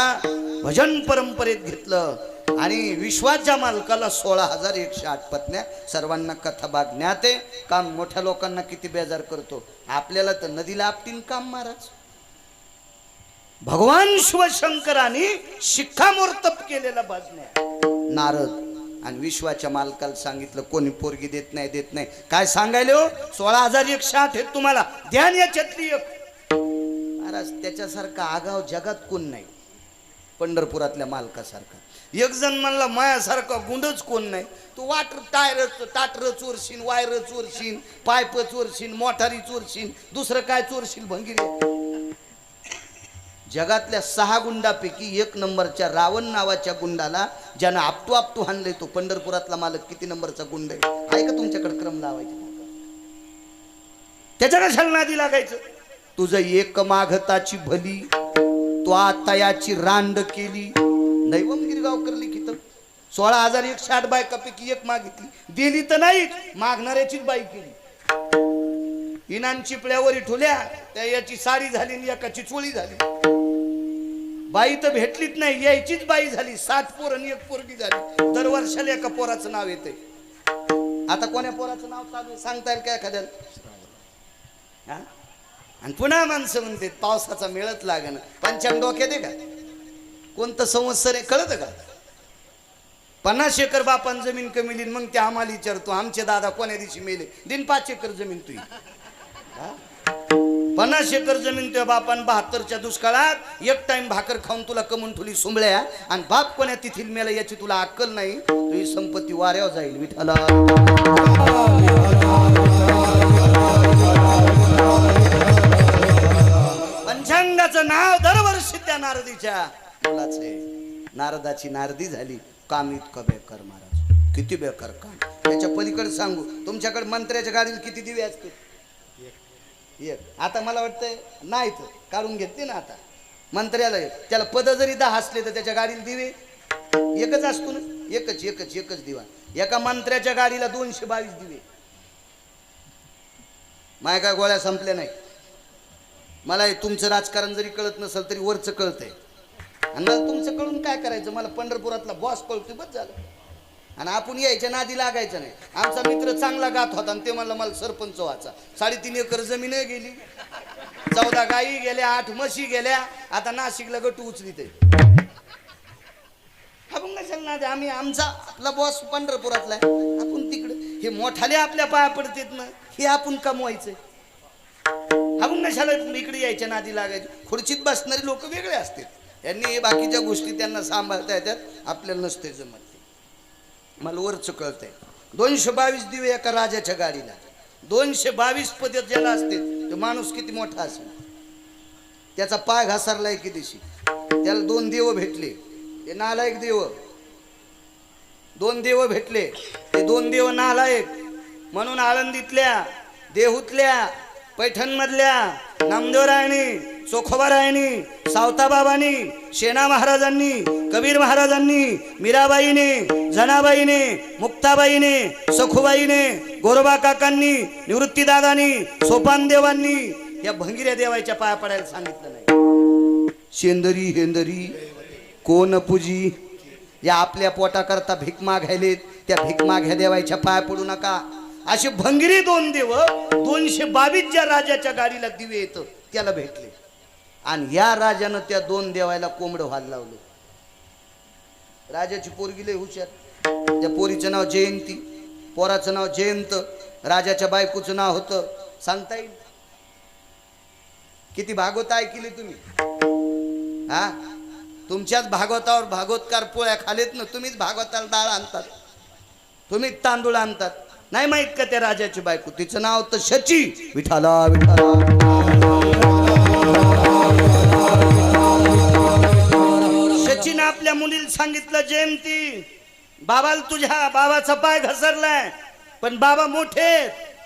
भजन परंपरेत घेतलं. आणि विश्वाच्या मालकाला 16,108 पत्न्या. सर्वांना कथा बागण्यात आहे. काम मोठ्या लोकांना किती बेजार करतो. आपल्याला तर नदीला आपटीन काम महाराज. भगवान शिवशंकरांनी शिक्कामोर्तब केलेला भजन्या नारद. आणि विश्वाच्या मालकाला सांगितलं कोणी पोरगी देत नाही. काय सांगायले हो? 16,108 आहेत तुम्हाला, ध्यान याच्यातली एक. महाराज त्याच्यासारखा आगाव जगात कोण नाही. पंढरपुरातल्या मालकासारखा. एक जण म्हणला मायासारखा गुंडच कोण नाही. तू टाटर चोरशीन, वायर चोरशीन, पाईप चोरशीन, मोटारी चोरशीन, दुसरं काय चोरशील भंगिरी. जगातल्या 6 गुंडापैकी 1 नंबरच्या रावण नावाच्या गुंडाला ज्यानं आपटू हाणले तो पंढरपुरातला मालक किती नंबरचा गुंड आहे का तुमच्याकडे क्रम लावायचा? त्याच्या कशाला नादी लागायचं? तुझं एक माघताची भली तो आतायाची रांड केली. दैवम गिरगावकर लिखित. 16,108 बायकापैकी 1 मागितली. दिली तर नाही, मागणाऱ्याचीच बाई केली. इनान चिपळ्यावर ठुल्या त्या याची साडी झाली आणि एकाची चोळी झाली. बाई तर भेटलीच नाही, यायचीच बाई झाली. 60 पोरं आणि 1 पोरगी झाली. दरवर्षाला एका पोराचं नाव येते. आता कोण्या पोराचं नाव चालू आहे सांगता येईल का एखाद्याला? आणि पुन्हा माणसं म्हणते पावसाचा मेळच लागण. पंचांग डोक्यात आहे का? कोणतं संवत्सर आहे कळत का? 50 एकर बापान जमीन कमी लिहिली. मग ते आम्हाला विचारतो आमचे दादा कोण्या दिवशी मेले. दिन 5 एकर जमीन तुझी. 50 एकर जमीन तुझ्या बापान 72च्या दुष्काळात एक टाइम भाकर खाऊन तुला कमून ठेवली सुंबळ्या. आणि बाप कोण्या तिथील मेला याची तुला अक्कल नाही. तुझी संपत्ती वाऱ्यावर जाईल. विठ्ठला पंचांगाचं नाव दरवर्षी त्या नारदीच्या मुलाचं आहे. नारदाची नारदी झाली. काम इतकं बेकार महाराज. किती बेकार काम. त्याच्या पलीकडे सांगू तुमच्याकडे मंत्र्याच्या गाडीला किती दिवे असते? एक. आता मला वाटतंय नाही तर काढून घेतले ना आता मंत्र्याला. त्याला पद जरी 10 असले तर त्याच्या गाडीला दिवे एकच असतो ना. एकच दिवा. एका मंत्र्याच्या गाडीला 222 दिवे. माय काय गोळ्या संपल्या नाही. मला तुमचं राजकारण जरी कळत नसेल तरी वरचं कळतंय. आणि मला तुमचं कळून काय करायचं. मला पंढरपुरातला बॉस कळतोय बस झालं. आणि आपण यायच्या नादी लागायचं नाही. आमचा मित्र चांगला गात होता आणि ते म्हणलं मला सरपंच व्हायचा. 3.5 एकर जमीन गेली. 14 गायी गेल्या. 8 म्हशी गेल्या. आता नाशिकला गटू उचलीत आपण कशाला ना. आम्ही आमचा आपला बॉस पंढरपुरातला आहे. आपण तिकडे हे मोठाले आपल्या पाया पडतेत ना. हे आपण कमवायचंय. आपण कशाला इकडे यायच्या नादी लागायचे. खुर्चीत बसणारी लोक वेगळे असतात. त्यांनी बाकीच्या गोष्टी त्यांना सांभाळता येतात. आपल्याला नसते जमत. मला वरच कळतंय. 222 दिवे एका राजाच्या गाडीला. 222 पद ज्याला असते तो माणूस किती मोठा असेल. त्याचा पाय घसरलाय की दिशी. त्याला 2 देव भेटले. ते नालायक देव. 2 देव भेटले. ते 2 देव नालायक म्हणून आळंदीतल्या, देहूतल्या, पैठणमधल्या नामदेवरायांनी, चोखोबारायांनी, सावताबाबांनी, शेणा महाराजांनी, कबीर महाराजांनी, मीराबाईने, जनाबाईने, मुक्ताबाईने, सखुबाईने, गोरोबा काकांनी, निवृत्तीदादांनी, सोपानदेवांनी या भंगिऱ्या देवाच्या पाया पडायला सांगितलं नाही. शेंदरी हेंदरी कोण पूजी. या आपल्या पोटाकरता भीक मागायलेत त्या भीक माग्या देवाच्या पाया पडू नका. असे भंगिरी 2 देव 222 ज्या राजाच्या गाडीला दिवे येत त्याला भेटले. आणि या राजानं त्या 2 देवायला कोंबडं व्हायला लावलं. राजाची पोरगी लय हुशार. त्या पोरीचं नाव जयंती. पोराचं नाव जयंत. राजाच्या बायकोचं नाव होतं सांगता येईल. किती भागवत ऐकली तुम्ही. हा तुमच्याच भागवतावर भागवतकार पोळ्या खालेत ना. तुम्हीच भागवताला डाळ आणतात. तुम्हीच तांदूळ आणतात. नाही माहित का त्या राजाची बायको. तिचं नाव तर शची. विठाला विठाला. शचीनं आपल्या मुलीला सांगितलं जयंती बाबाला तुझ्या बाबाचा पाय घसरलाय पण बाबा मोठे.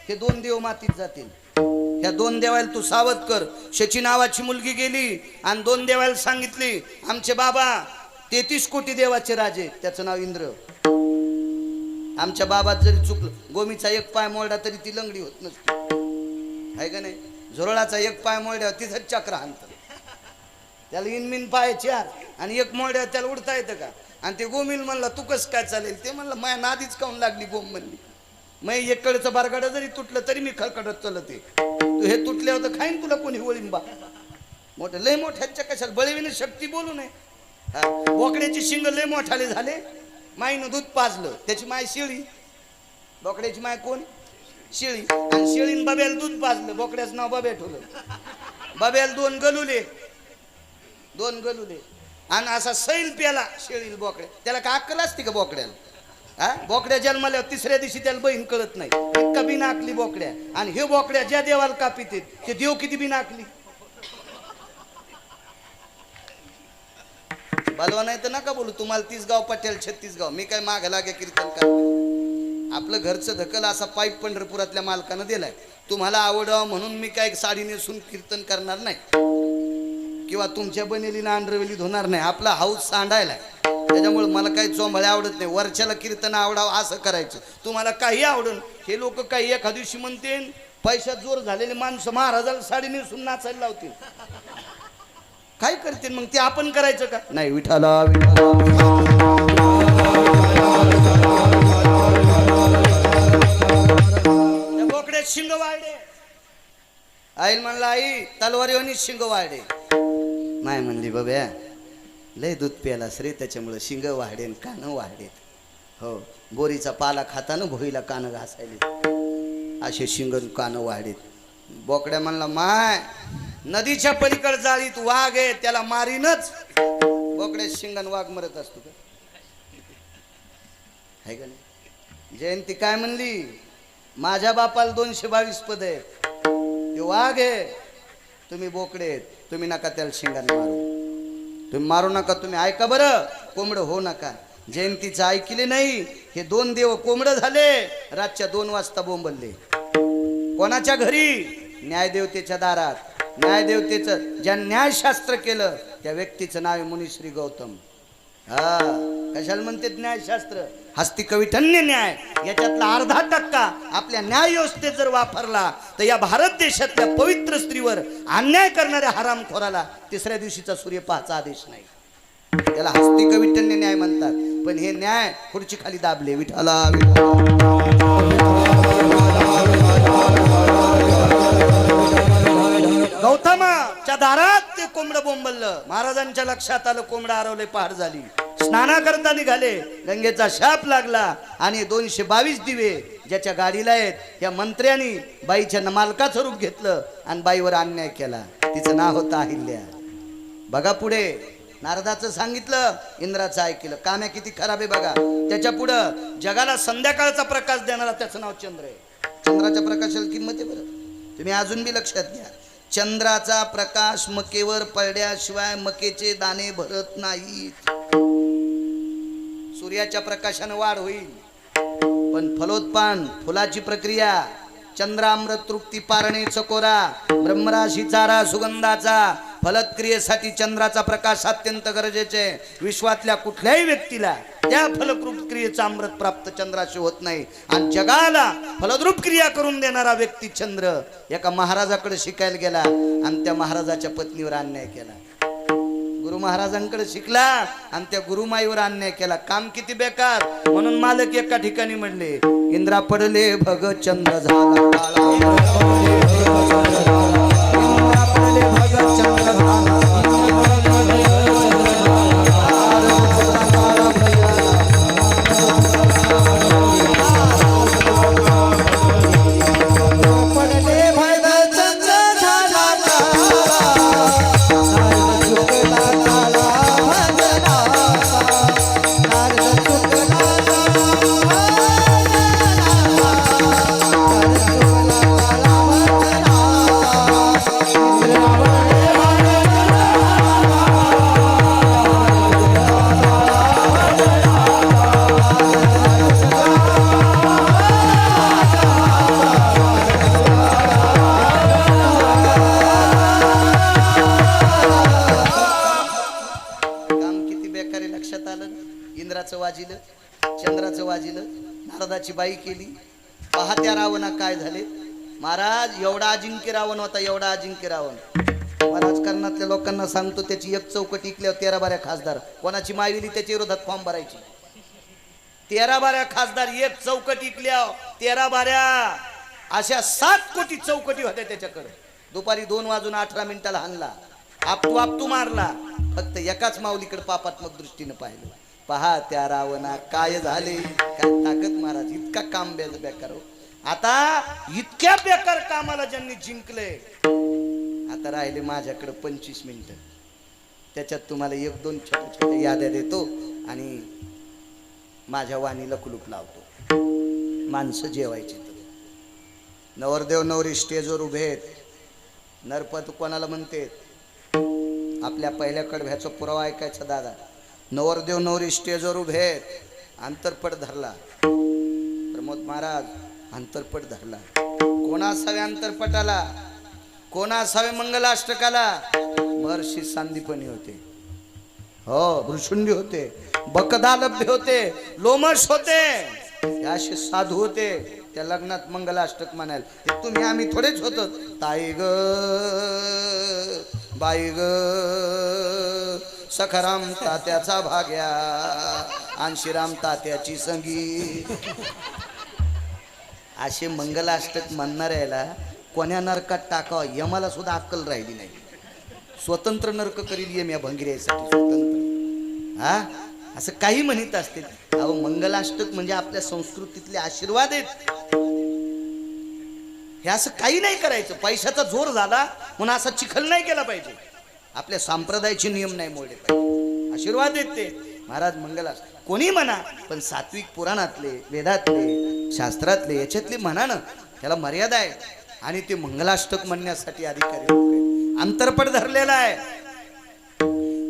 हे 2 देव मातीत जातील. ह्या 2 देवाला तू सावध कर. शची नावाची मुलगी गेली आणि 2 देवाला सांगितली आमचे बाबा 33 कोटी देवाचे राजे. त्याचं नाव इंद्र. आमच्या बाबात जरी चुकलं गोमीचा 1 पाय मोडला तरी ती लंगडी होत नसते. आहे का नाही. झुरळाचा 1 पाय मोडला तिथंच चक्र आणत. त्याला इनमिन पाय 4 आणि 1 मोडला त्याला उडता येतं का. आणि ते गोमील म्हणला तू कसं काय चालेल. ते म्हणलं माझ्या नादीच काऊन लागली गोम म्हणली. मग एककडचं बारगाडं जरी तुटलं तरी मी खळखळत चलते. तू हे तुटल्यावर तर खाईन तुला कोणी वळीन बा. मोठं लय मोठ्याच्या कशाला बळीविने शक्ती बोलू नये. बोकड्याची शिंग लय मोठाले झाले. माईनं दूध पाजलं. त्याची माय शिळी. बोकड्याची माय कोण शिळी. आणि शिळीन बब्याला दूध पाजलं. बोकड्याचं नाव बब्या ठेवलं. बब्याला 2 गलुले. 2 गलुले आणि असा सैल प्याला शेळील बोकड्या. त्याला का अक्कल असते का बोकड्याला. हा बोकड्या जन्माल्यावर 3ऱ्या दिवशी त्याला बहीण कळत नाही. इतका बिनाकली बोकड्या. आणि हे बोकड्या ज्या देवाला कापित ते देव किती बिनाकली. बलवा नाही तर नका बोलू. तुम्हाला 30 गाव पटेल 36 गाव. मी काय माग लागे कीर्तन करतो. आपलं घरचं धकल असा पाईप पंढरपुरातल्या मालकानं दिलाय. तुम्हाला आवडावं म्हणून मी काय साडी नेसून कीर्तन करणार नाही किंवा तुमच्या बनेलीनं आंध्रवेलीत होणार नाही. आपला हाऊस सांडायलाय. त्याच्यामुळे मला काही चोंबळे आवडत नाही. वरच्याला कीर्तन आवडावं असं करायचं. तुम्हाला काही आवडून हे लोक काही एका दिवशी म्हणते पैशात जोर झालेले माणसं महाराजाला साडी नेसून नाचायला लावतील. काय करते मग ते आपण करायचं का नाही. विठाला बोकड्यात शिंग वाढले. आई म्हणला आई तलवारीवानी शिंग वाढे. माय म्हणली बाब्या लय दूध प्यालास रे त्याच्यामुळे शिंग वाढेन कान वाढेत. हो, बोरीचा पाला खाताना भोईला कानं घासायले, असे शिंगण कानं वाढीत. बोकड्या म्हणला, माय नदीच्या पलीकड जाळीत वाघ आहे, त्याला मारीनच. बोकड्या शिंगण वाघ मरत असतो का? आहे का नाही? जयंती काय म्हणली, माझ्या बापाला 222 पद आहे, ते वाघ आहे, तुम्ही बोकडे आहेत, तुम्ही नका त्याला शिंगण मारू, तुम्ही मारू नका, तुम्ही ऐका बरं, कोंबड हो नका. जयंतीचं ऐकले नाही, हे 2 देव कोंबड झाले, रातच्या 2 वाजता बोंबलले. कोणाच्या घरी? न्यायदेवतेच्या दारात. न्यायदेवतेचं ज्या न्यायशास्त्र केलं त्या व्यक्तीचं नाव आहे मुनिश्री गौतम. हा, कशाला म्हणते न्यायशास्त्र? हस्ती कविठन्य न्याय. याच्यातला 0.5% आपल्या न्याय व्यवस्थेत जर वापरला तर या भारत देशातल्या पवित्र स्त्रीवर अन्याय करणाऱ्या हरामखोराला 3ऱ्या दिवशीचा सूर्य पाहायचा आदेश नाही. त्याला हस्ती कविठन्य न्याय म्हणतात. पण हे न्याय खुर्ची खाली दाबले. विठाला गौतमाच्या दारात ते कोंबड बोंबललं. महाराजांच्या लक्षात आलं कोंबड हरवले, पहाड झाली. स्नाना करता निघाले, गंगेचा शाप लागला आणि 222 दिवे ज्याच्या गाडीला आहेत या मंत्र्यांनी बाईच्या मालकाचं रूप घेतलं आणि बाईवर अन्याय केला. तिचं नाव होतं अहिल्या. बघा पुढे नारदाचं सांगितलं, इंद्राचं ऐकलं. काम्या किती खराब आहे बघा. त्याच्या पुढं जगाला संध्याकाळचा प्रकाश देणारा त्याचं नाव चंद्र आहे. चंद्राच्या प्रकाशाला किंमत आहे बरं, तुम्ही अजून बी लक्षात घ्या. चंद्राचा प्रकाश मकेवर पडल्याशिवाय मकेचे दाणे भरत नाहीत. सूर्याच्या प्रकाशाने वाढ होईल पण फलोत्पादन, फुलाची प्रक्रिया, चंद्रामृत तृप्ती पारणे चकोरा, ब्रह्मराशी चारा सुगंधाचा, फलक्रियेसाठी चंद्राचा प्रकाश अत्यंत गरजेचे. विश्वातल्या कुठल्याही व्यक्तीला त्या फलद्रूप क्रियेचा अमृत प्राप्त चंद्राशी होत नाही. आणि जगाला फलद्रूप क्रिया करून देणारा व्यक्ती चंद्र एका महाराजाकडे शिकायला गेला आणि त्या महाराजाच्या पत्नीवर अन्याय केला. गुरु महाराजांकडे शिकला आणि त्या गुरुमाईवर अन्याय केला. काम किती बेकार. म्हणून मालक एका ठिकाणी म्हणले, इंद्रा पडले भग चंद्र झाला काळा, इंद्रा पडले भग चंद्र झाला. वाजिलं, चंद्राचं वाजिलं, नारदाची बाई केली. पाहत्या रावणा काय झाले. महाराज एवढा अजिंक्य रावण होता, एवढा अजिंक्य रावण. राजकारणातल्या लोकांना सांगतो, त्याची एक चौकट इकल्यावर 13-12 खासदार, कोणाची मायविली त्याच्या विरोधात फॉर्म भरायची. 13-12 खासदार एक चौकट इकल्यावर 13-12 अशा 7 कोटी चौकटी होत्या त्याच्याकडे. दुपारी 2 वाजून 18 मिनिटाला हाणला, आपटू मारला. फक्त एकाच माऊलीकडे पापात्मक दृष्टीने पाहिलं. पहा त्या रावणा काय झाले, काय ताकद महाराज. इतका काम बेकार हो. आता इतक्या बेकार कामाला ज्यांनी जिंकले, आता राहिले माझ्याकडे 25 मिनिटं. त्याच्यात तुम्हाला 1-2 छोट्या याद्या देतो आणि माझ्या वाणीला कुलूप लावतो. माणसं जेवायची. नवरदेव नवरी स्टेजवर उभे आहेत. नरपत कोणाला म्हणते, आपल्या पहिल्या कडव्याचा पुरावा ऐकायचा दादा. नवरदेव नवरी स्टेजवर उभे आहेत. अंतरपट धरला प्रमोद महाराज, अंतरपट धरला. कोणा असावे अंतरपटाला, कोणा असावे मंगलाष्टकाला. महर्षी सांदीपनी होते, हो भृशुंडी होते, बकदालभ्य होते, लोमश होते, असे साधू होते. त्या लग्नात मंगलाष्टक म्हणाल तुम्ही आम्ही थोडेच होतो. ताई ग बाई ग सखाराम तात्याचा भाग्या आणि श्रीराम तात्याची संगी. असे मंगलाष्टक म्हणणाऱ्याला कोण्या नरकात टाकावं यमाला सुद्धा अक्कल राहिली नाही. स्वतंत्र नरक करील यम या भंगिऱ्यासाठी स्वतंत्र. हा असं काही म्हणत असतील. अहो मंगलाष्टक म्हणजे आपल्या संस्कृतीतले आशीर्वाद आहेत. हे असं काही नाही करायचं. पैशाचा जोर झाला म्हणून असा चिखल नाही केला पाहिजे. आपल्या संप्रदायाचे नियम नाही मोडले पाहिजे. आशीर्वाद देत ते महाराज मंगलाष्टक कोणी म्हणा, पण सात्विक पुराणातले, वेदातले, शास्त्रातले याच्यातले म्हणा ना, त्याला मर्यादा आहे. आणि ते मंगलाष्टक म्हणण्यासाठी अधिकारी लोक आहेत. अंतरपट धरलेला आहे.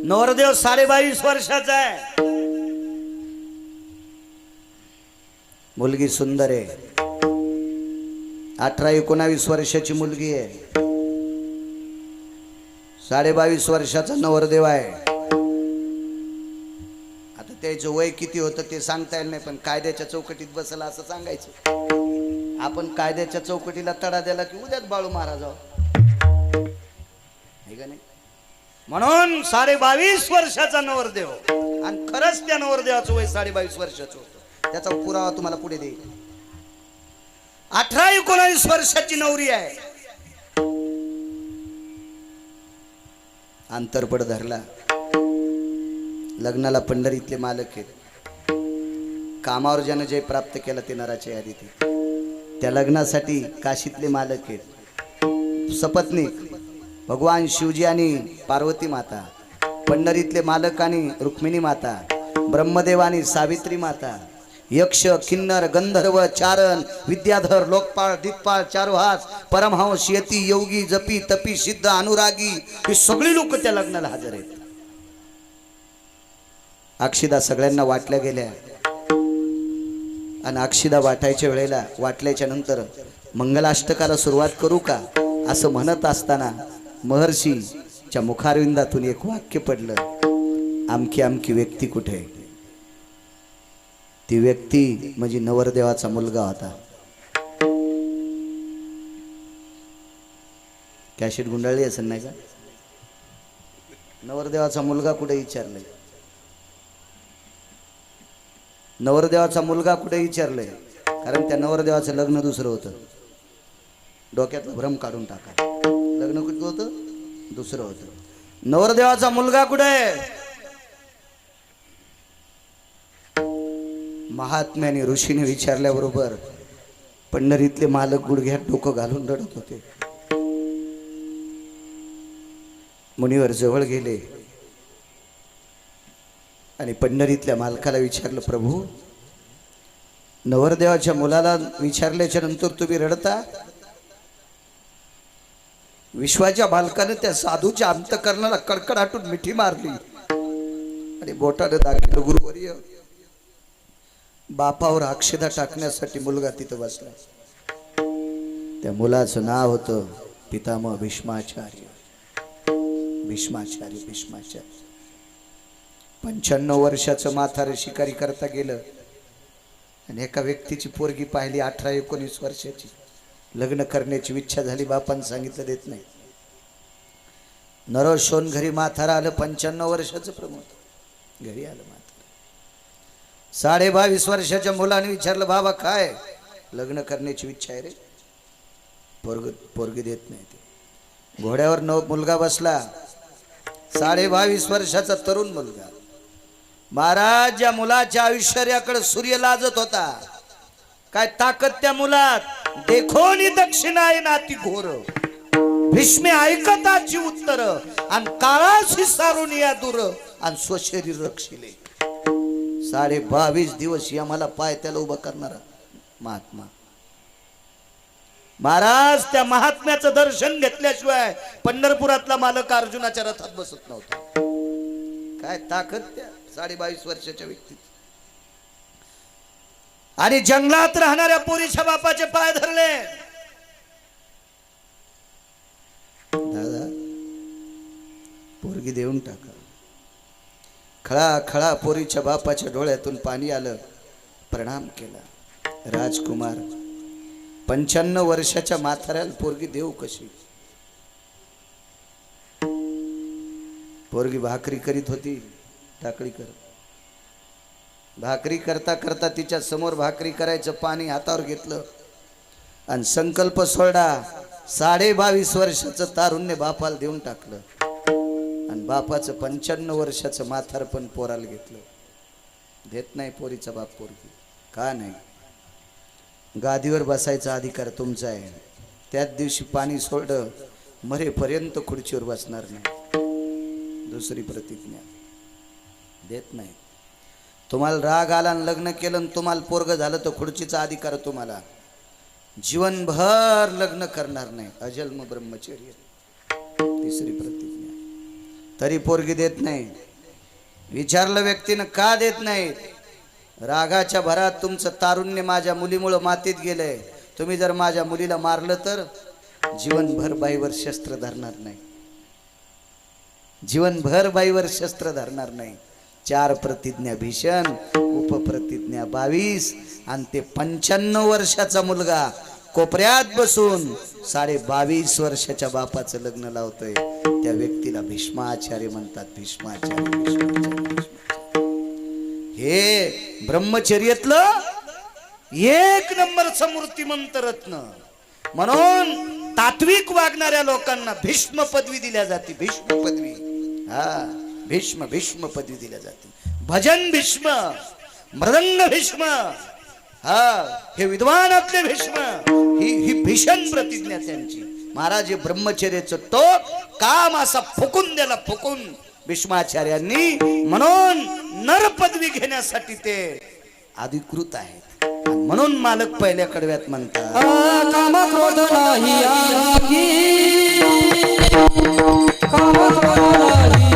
नवरदेव 22.5 वर्षाचा आहे. मुलगी सुंदर आहे. 18-19 वर्षाची मुलगी आहे. 22.5 वर्षाचा नवरदेव आहे. आता त्याचं वय किती होतं ते सांगता येईल नाही, पण कायद्याच्या चौकटीत बसला असं सांगायचं. आपण कायद्याच्या चौकटीला तडा दिला की उद्याच बाळू महाराज आहे का नाही. म्हणून 22.5 वर्षाचा नवरदेव, आणि खरंच त्या नवरदेवाचं वय 22.5 वर्षाचं होतं. त्याचा पुरावा तुम्हाला पुढे देईल. 18-19 वर्षाची नवरी आहे. अंतरपड धरला. लग्नाला पंढरीतले मालक आहेत. कामावर ज्यानं जय प्राप्त केला ते नराच्या यादीत. त्या लग्नासाठी काशीतले मालक आहेत. सपत्नीक भगवान शिवजी आणि पार्वती माता, पंढरीतले मालक आणि रुक्मिणी माता, ब्रह्मदेव आणि सावित्री माता, यक्ष, किन्नर, गंधर्व, चारण, विद्याधर, लोकपाळ, दिग्पाळ, चारुहास, परमहंस, यती, योगी, जपी, तपी, सिद्ध, अनुरागी, हे सगळी लोक त्या लग्नाला हजर आहेत. अक्षिदा सगळ्यांना वाटल्या गेल्या. आणि अक्षिदा वाटायच्या वेळेला, वाटल्याच्या नंतर मंगलाष्टकाला सुरुवात करू का असं म्हणत असताना महर्षीच्या मुखारविंदातून एक वाक्य पडलं. आमकी आमकी व्यक्ती कुठे आहे? ती व्यक्ती म्हणजे नवरदेवाचा मुलगा होता. कॅसेट गुंडाळली असेल नाही का? नवरदेवाचा मुलगा कुठे विचारलंय? नवरदेवाचा मुलगा कुठे विचारलंय? कारण त्या नवरदेवाचं लग्न दुसरं होतं. डोक्यातला भ्रम काढून टाका. लग्न कुठं होतं? दुसरं होतं. नवरदेवाचा मुलगा कुठे? महात्म्याने ऋषीने विचारल्याबरोबर पंढरीतले मालक गुडघ्यात डोकं घालून रडत होते. मुनीवर जवळ गेले आणि पंढरीतल्या मालकाला विचारलं, प्रभू नवरदेवाच्या मुलाला विचारल्याच्या नंतर तुम्ही रडता? विश्वाच्या बालकाने त्या साधूच्या अंतकरणाला कडकडाटून मिठी मारली आणि बोटाने दाखवलं, गुरुवर्य बापावर अक्षदा टाकण्यासाठी मुलगा तिथं बसला. त्या मुलाचं नाव होतं पितामह भीष्माचार्य. भीष्माचार्य 95 वर्षाचं म्हातारं शिकारी करता गेलं आणि एका व्यक्तीची पोरगी पाहिली 18-19 वर्षाची. लग्न करण्याची इच्छा झाली. बापानं सांगितलं देत नाही. नरोशोन घरी म्हातारा आलं. 95 वर्षाचं प्रमोद घरी आलं. म्हातारा 22.5 वर्षाच्या मुलाने विचारलं, बाबा काय? लग्न करण्याची इच्छा आहे रे. पोरगी देत नाही. ते घोड्यावर मुलगा बसला. 22.5 वर्षाचा तरुण मुलगा. महाराज या मुलाच्या आयुष्याकडे सूर्य लाजत होता. काय ताकद त्या मुलात. देखोनी दक्षिणाय नाती घोर. भीष्मे ऐकताची उत्तर आणि काळाशी सारून या दूर आणि स्वशरीर रक्षिले. 22.5 दिवस आम्हाला पाय त्याला उभा करणारा महात्मा. महाराज त्या महात्म्याचं दर्शन घेतल्याशिवाय पंढरपुरातला मालक अर्जुनाच्या रथात बसत नव्हता. काय ताकद त्या 22.5 वर्षाच्या व्यक्तीत. आणि जंगलात राहणाऱ्या पोरीच्या बापाचे पाय धरले. दादा पोरगी देऊन टाका. खळा खळा पोरीच्या बापाच्या डोळ्यातून पाणी आलं. प्रणाम केला. राजकुमार 95 वर्षाच्या म्हाताऱ्याला पोरगी देऊ कशी? पोरगी भाकरी करीत होती. टाकळी कर भाकरी करता करता तिच्या समोर भाकरी करायचं पाणी हातावर घेतलं आणि संकल्प सोडा. 22.5 वर्षाचं तारुण्य बापाला देऊन टाकलं आणि बापाचं 95 वर्षाचं म्हातारपण पोराला घेतलं. देत नाही पोरीचा बाप पोरगी. का नाही? गादीवर बसायचा अधिकार तुमचा आहे. त्याच दिवशी पाणी सोडलं मरेपर्यंत खुर्चीवर बसणार नाही. दुसरी प्रतिज्ञा देत नाही. तुम्हाला राग आला आणि लग्न केलं आणि तुम्हाला पोरग झालं तर खुर्चीचा अधिकार तुम्हाला. जीवनभर लग्न करणार नाही. अजन्म ब्रह्मचर्य. तिसरी प्रतिज्ञा. तरी पोरगी देत नाही. विचारलं व्यक्तीनं का देत नाही? रागाच्या भरात तुमचं तारुण्य माझ्या मुलीमुळं मातीत गेलंय. तुम्ही जर माझ्या मुलीला मारलं तर जीवनभर बाईवर शस्त्र धरणार नाही. जीवनभर बाईवर शस्त्र धरणार नाही. 4 प्रतिज्ञा भीषण, उपप्रतिज्ञा 22 आणि ते 95 वर्षाचा मुलगा कोपऱ्यात बसून 22.5 वर्षाच्या बापाचं लग्न लावतोय. त्या व्यक्तीला भीष्माचार्य म्हणतात. भीष्माचार्य. हे ब्रह्मचर्यातलं 1 नंबरचं मूर्तिमंत रत्न. म्हणून तात्विक वागणाऱ्या लोकांना भीष्म पदवी दिल्या जाते. भीष्म पदवी. भीष्म पदवी दिल्या जाते. भजन भीष्म, मृदंग भीष्म, हे विद्वान आपले भीष्म. ही भीषण प्रतिज्ञा त्यांची. महाराज ब्रह्मचर्याचं टोक काम असा फुकून द्याला. फुकून भीष्माचार्यांनी. म्हणून नर पदवी घेण्यासाठी ते अधिकृत आहेत. म्हणून मालक पहिल्या कडव्यात म्हणतात काम क्रोध नाही आगी, काम क्रोध नाही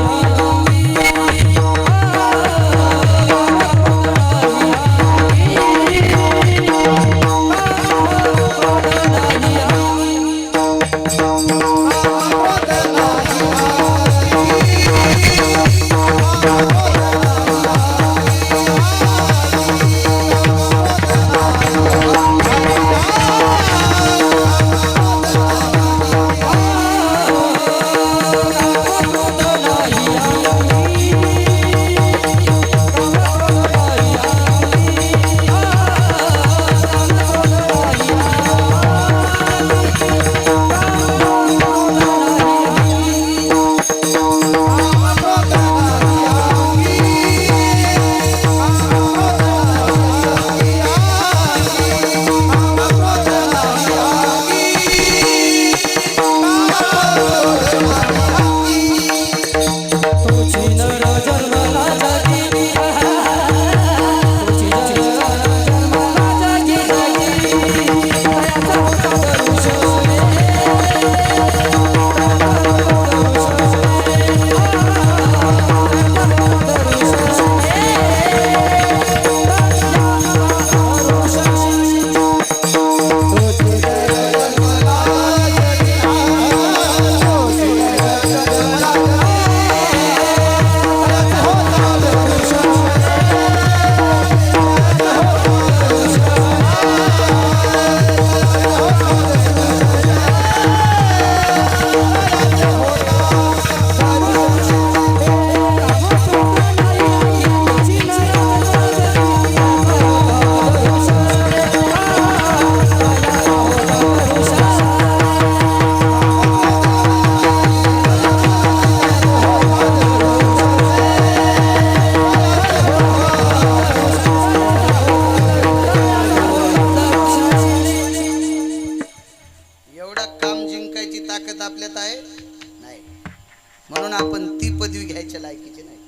आपल्यात आहे नाही. म्हणून आपण ती पदवी घ्यायच्या लायकीचे नाही.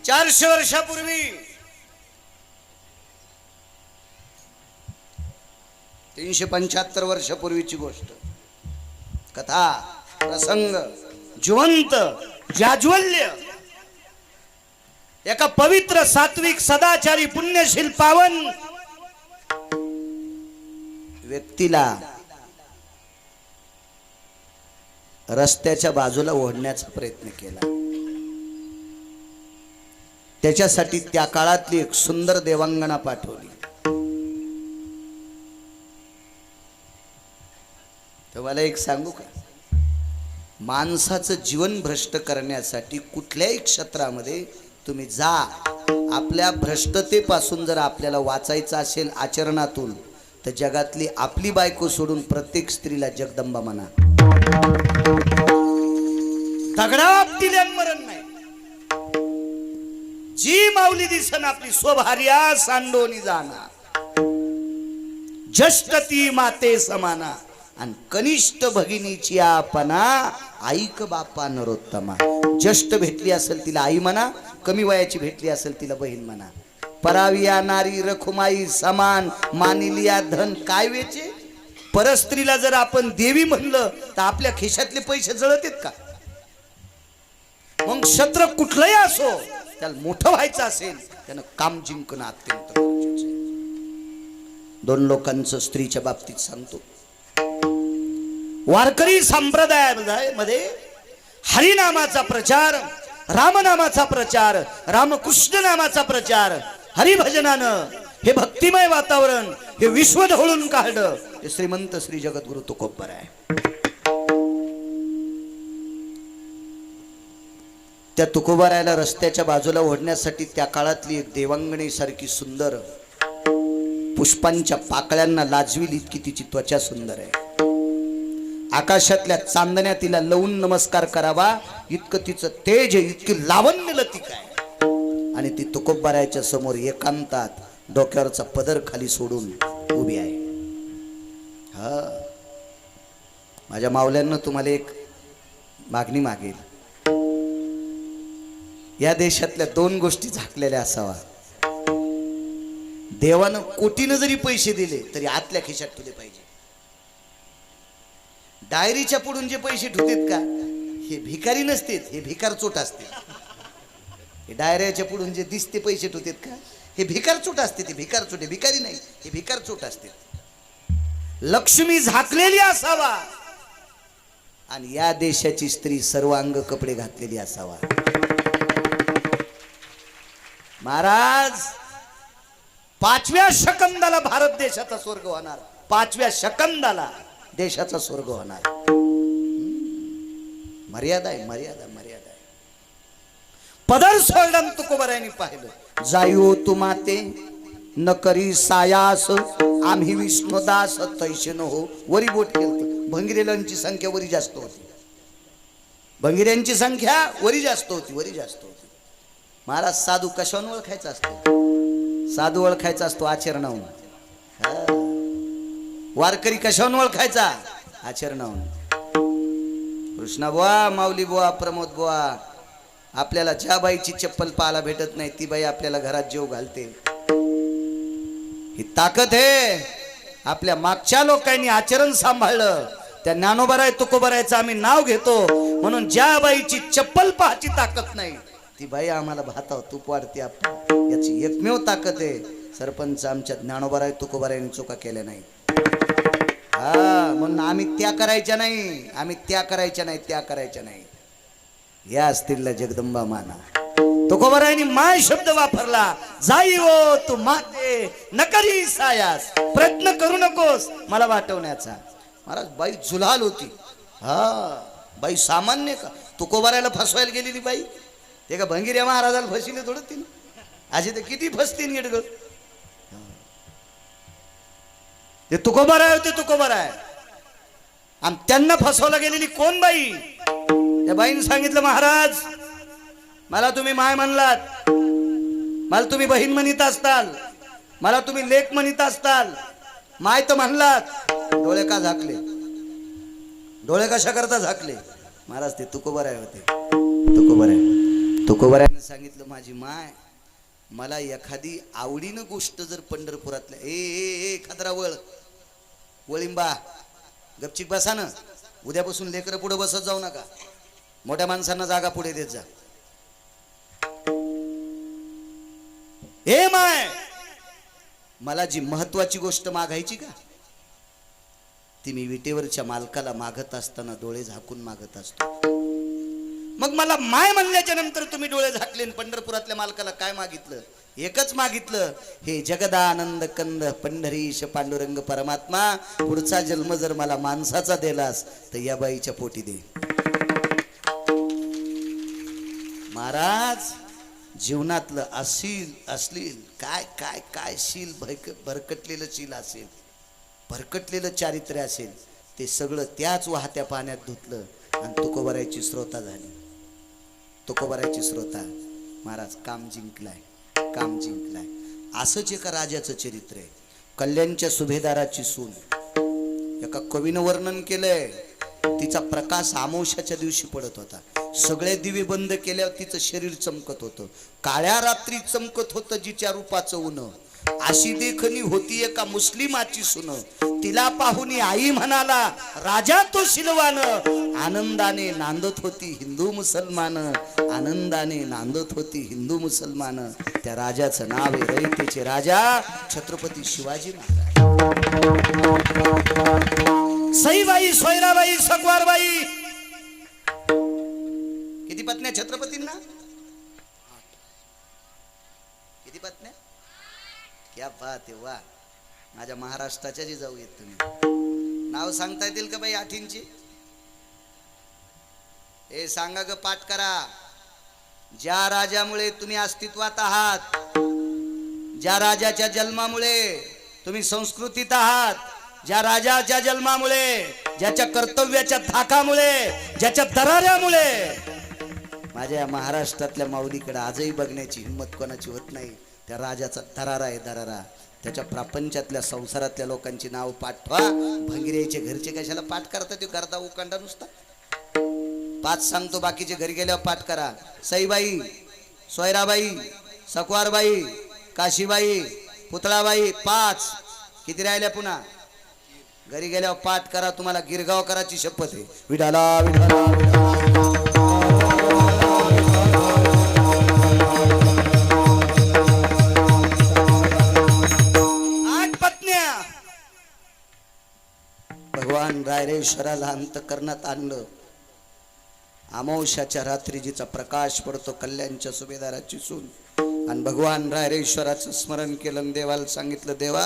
400 वर्षापूर्वी 375 वर्षापूर्वीची गोष्ट. कथा प्रसंग जिवंत जाज्वल्य. एका पवित्र सात्विक सदाचारी पुण्यशील पावन व्यक्तीला रस्त्याच्या बाजूला ओढण्याचा प्रयत्न केला. त्याच्यासाठी त्या काळातली एक सुंदर देवांगना पाठवली. तर मला एक सांगू का, माणसाचं जीवन भ्रष्ट करण्यासाठी कुठल्याही क्षेत्रामध्ये तुम्ही जा, आपल्या भ्रष्टतेपासून जर आपल्याला वाचायचं असेल आचरणातून, तर जगातली आपली बायको सोडून प्रत्येक स्त्रीला जगदंबा म्हणा. दगडात दिल्यान मरण नाही. जी माऊली दिसन आपली स्वभार्या सांडोनी जाना, जष्ट ती माते समाना, आणि कनिष्ठ भगिनीची आपणा ऐक बापा नरोत्तमा. ज्येष्ठ भेटली असेल तिला आई म्हणा, कमी वयाची भेटली असेल तिला बहीण म्हणा. पराविया नारी रखुमाई समान, मानिलिया धन काय वेचे. परस्त्रीला जर आपण देवी म्हणलं तर आपल्या खिशातले पैसे जळतेत का. मग क्षत्र कुठलंही असो, त्याला मोठं व्हायचं असेल त्यानं काम जिंकणं अत्यंत गरजेचं आहे. दोन लोकांचं स्त्रीच्या बाबतीत सांगतो. वारकरी संप्रदायामध्ये हरिनामाचा प्रचार, रामनामाचा प्रचार, रामकृष्ण नामाचा प्रचार, हरिभजनानं हे भक्तिमय वातावरण हे विश्व ढवळून काढलं. हे श्रीमंत श्री जगद्गुरु तुकोबराय. त्या तुकोबारायला रस्त्याच्या बाजूला ओढण्यासाठी त्या काळातली एक देवांगणी सारखी सुंदर, पुष्पांच्या पाकळ्यांना लाजवील इतकी तिची त्वचा सुंदर आहे. आकाशातल्या चांदण्या तिला लवून नमस्कार करावा इतकं तिचं तेज आहे, इतकी लावण्य लतिक आहे. आणि ती तुकोबारायच्या समोर एकांतात डोक्यावरचा पदर खाली सोडून उभी आहे. हा, माझ्या मावल्यांना तुम्हाला एक मागणी मागेल. या देशातल्या दोन गोष्टी झाकलेल्या असावा. देवानं कोटीनं जरी पैसे दिले तरी आतल्या खिशात ठेवले पाहिजे. डायरीच्या पुढून जे पैसे ठेवतात का, हे भिकारी नसतेत, हे भिकार चोट असते. हे डायऱ्याच्या पुढून जे दिसते पैसे ठेवतात का, हे भिकार चोट असते. ते भिकार चोट, भिकारी नाही, हे भिकार चोट असते. लक्ष्मी झाकलेली असावा आणि या देशाची स्त्री सर्वांग कपडे घातलेली असावा. महाराज, 5व्या शकंदाला भारत देशाचा स्वर्ग होणार. 5व्या शकंदाला देशाचा स्वर्ग होणार. मर्यादा आहे, मर्यादा, मर्यादा आहे. पदर सोडलं तुकोबारायांनी पाहिलं. जायो तू माते न करी सायास, आम्ही विष्णुदास तैसे न हो. वरी बोट केलं. भंगिरेलांची संख्या वरी जास्त होती. भंगिऱ्यांची संख्या वरी जास्त होती, वरी जास्त होती. महाराज, साधू कशावरून ओळखायचा असतो? साधू ओळखायचा असतो आचरणावून. वारकरी कशावरून ओळखायचा? आचरणावून. कृष्णा बुवा, माऊली बुवा, प्रमोद बुवा, आपल्याला ज्या बाईची चप्पल पाहायला भेटत नाही ती बाई आपल्याला घरात जेव घालते. ही ताकद आहे. आपल्या मागच्या लोकांनी आचरण सांभाळलं. त्या ज्ञानोबाराय तुकोबारायचं आम्ही नाव घेतो म्हणून ज्या बाईची चप्पल पाहायची ताकद नाही ती बाई आम्हाला भाताव तूप वाढते. आपण याची एकमेव ताकद आहे. सरपंच आमच्या ज्ञानोबाराय तुकोबारायने चुका केल्या नाही. हा, म्हणून आम्ही त्या करायच्या नाही, आम्ही त्या करायच्या नाही, त्या करायच्या नाही. या असतील जगदंबा माना. तुकोबारायांनी माय शब्द वापरला. जाई ओ तू माते नकरी सायास. प्रयत्न करू नकोस मला वाटवण्याचा. महाराज, बाई जुलाल होती. हा, बाई सामान्य का? तुकोबारायला फसवायला गेलेली बाई. ते का भंगिऱ्या महाराजाला फसिले थोडं तिने. असे तर किती फसतीन गेड. ते तुकोबाराय होते, तुकोबाराय. आणि त्यांना फसवला गेलेली कोण बाई? त्या बाईने सांगितलं, महाराज मला तुम्ही माय म्हणलात, मला तुम्ही बहीण म्हणत असताल, मला तुम्ही लेक म्हणत असताल, माय तर म्हणलात, डोळे का झाकले? डोळे कशा करता झाकले? महाराज, ते तुकोबाराय होते. तुकोबारायने सांगितलं, माझी माय मला एखादी आवडीनं गोष्ट जर पंढरपुरातल्या ए खादरा वळिंबा गपचिक बसा ना. उद्यापासून लेकरं पुढे बसत जाऊ नका. मोठ्या माणसांना जागा पुढे देत जा. हे माय, मला जी महत्वाची गोष्ट मागायची का ती मी विटेवरच्या मालकाला मागत असताना डोळे झाकून मागत असतो. मग मला माय म्हणल्याच्या नंतर तुम्ही डोळे झाकले. पंढरपुरातल्या मालकाला काय मागितलं? एकच मागितलं, हे जगदानंद कंद पंढरीश पांडुरंग परमात्मा, पुढचा जन्म जर मला माणसाचा दिलास तर या बाईच्या पोटी दे. महाराज, जीवनातलं असलील काय काय काय शील, भरकटलेलं शील असेल, भरकटलेलं चारित्र्य असेल, ते सगळं त्याच वाहत्या पाण्यात धुतलं आणि तुकोबारायची श्रोता झाली. तुकोबारायची श्रोता. महाराज काम जिंकलाय, काम जिंकलाय. असंच एका राजाचं चरित्र आहे. कल्याणच्या सुभेदाराची सून, एका कवीनं वर्णन केलंय. तिचा प्रकाश अमावस्याच्या दिवशी पडत होता. सगळे दिवे बंद केल्यावर तिचं शरीर चमकत होतं. काळ्या रात्री चमकत होतं जिच्या रूपाचं ऊन. अशी देखणी होती एका मुस्लिमाची सून. तिला पाहुनी आई म्हणाला राजा तो शिलवान. आनंदाने नांदत होती हिंदू मुसलमान, आनंदाने नांदत होती हिंदू मुसलमान. त्या राजाचं नाव आहे रयतेचे राजा छत्रपती शिवाजी महाराज. सईबाई, सोयराबाई, सकवारबाई, किती पत्न्या छत्रपतींना? किती पत्न्या? क्या बात आहे, वा. माझ्या महाराष्ट्राच्या जी जाऊ येत तुम्ही. नाव सांगता येतील का बाई आठींची? हे सांगा ग, पाठ करा. ज्या राजामुळे तुम्ही अस्तित्वात आहात, ज्या राजाच्या जन्मामुळे तुम्ही संस्कृतीत आहात, ज्या राजाच्या जन्मामुळे, ज्याच्या कर्तव्याच्या धाकामुळे, ज्याच्या दराऱ्यामुळे माझ्या या महाराष्ट्रातल्या माऊलीकडे आजही बघण्याची हिंमत कोणाची होत नाही. त्या राजाचा दरारा आहे, दरारा. त्याच्या प्रापंचातल्या संसारातल्या लोकांची नाव पाठवा. भंगिऱ्याचे घरचे कशाला पाठ करतात? ते करता उकांडा नुसता. पाच सांगतो, बाकीचे घरी गेल्यावर पाठ करा. सईबाई, सोयराबाई, सकवारबाई, काशीबाई, पुतळाबाई, 5. किती राहिल्या पुन्हा? घरी गेल्यावर पाठ करा. तुम्हाला गिरगावकराची शपथ आहे. विठाला विठाला विठाला. भगवान रायरेश्वराला अंतकरणात आणलं. अमावस्याच्या रात्री जिचा प्रकाश पडतो, कल्याणच्या सुभेदाराची सून. आणि भगवान रायरेश्वराचं स्मरण केलं. देवाला सांगितलं, देवा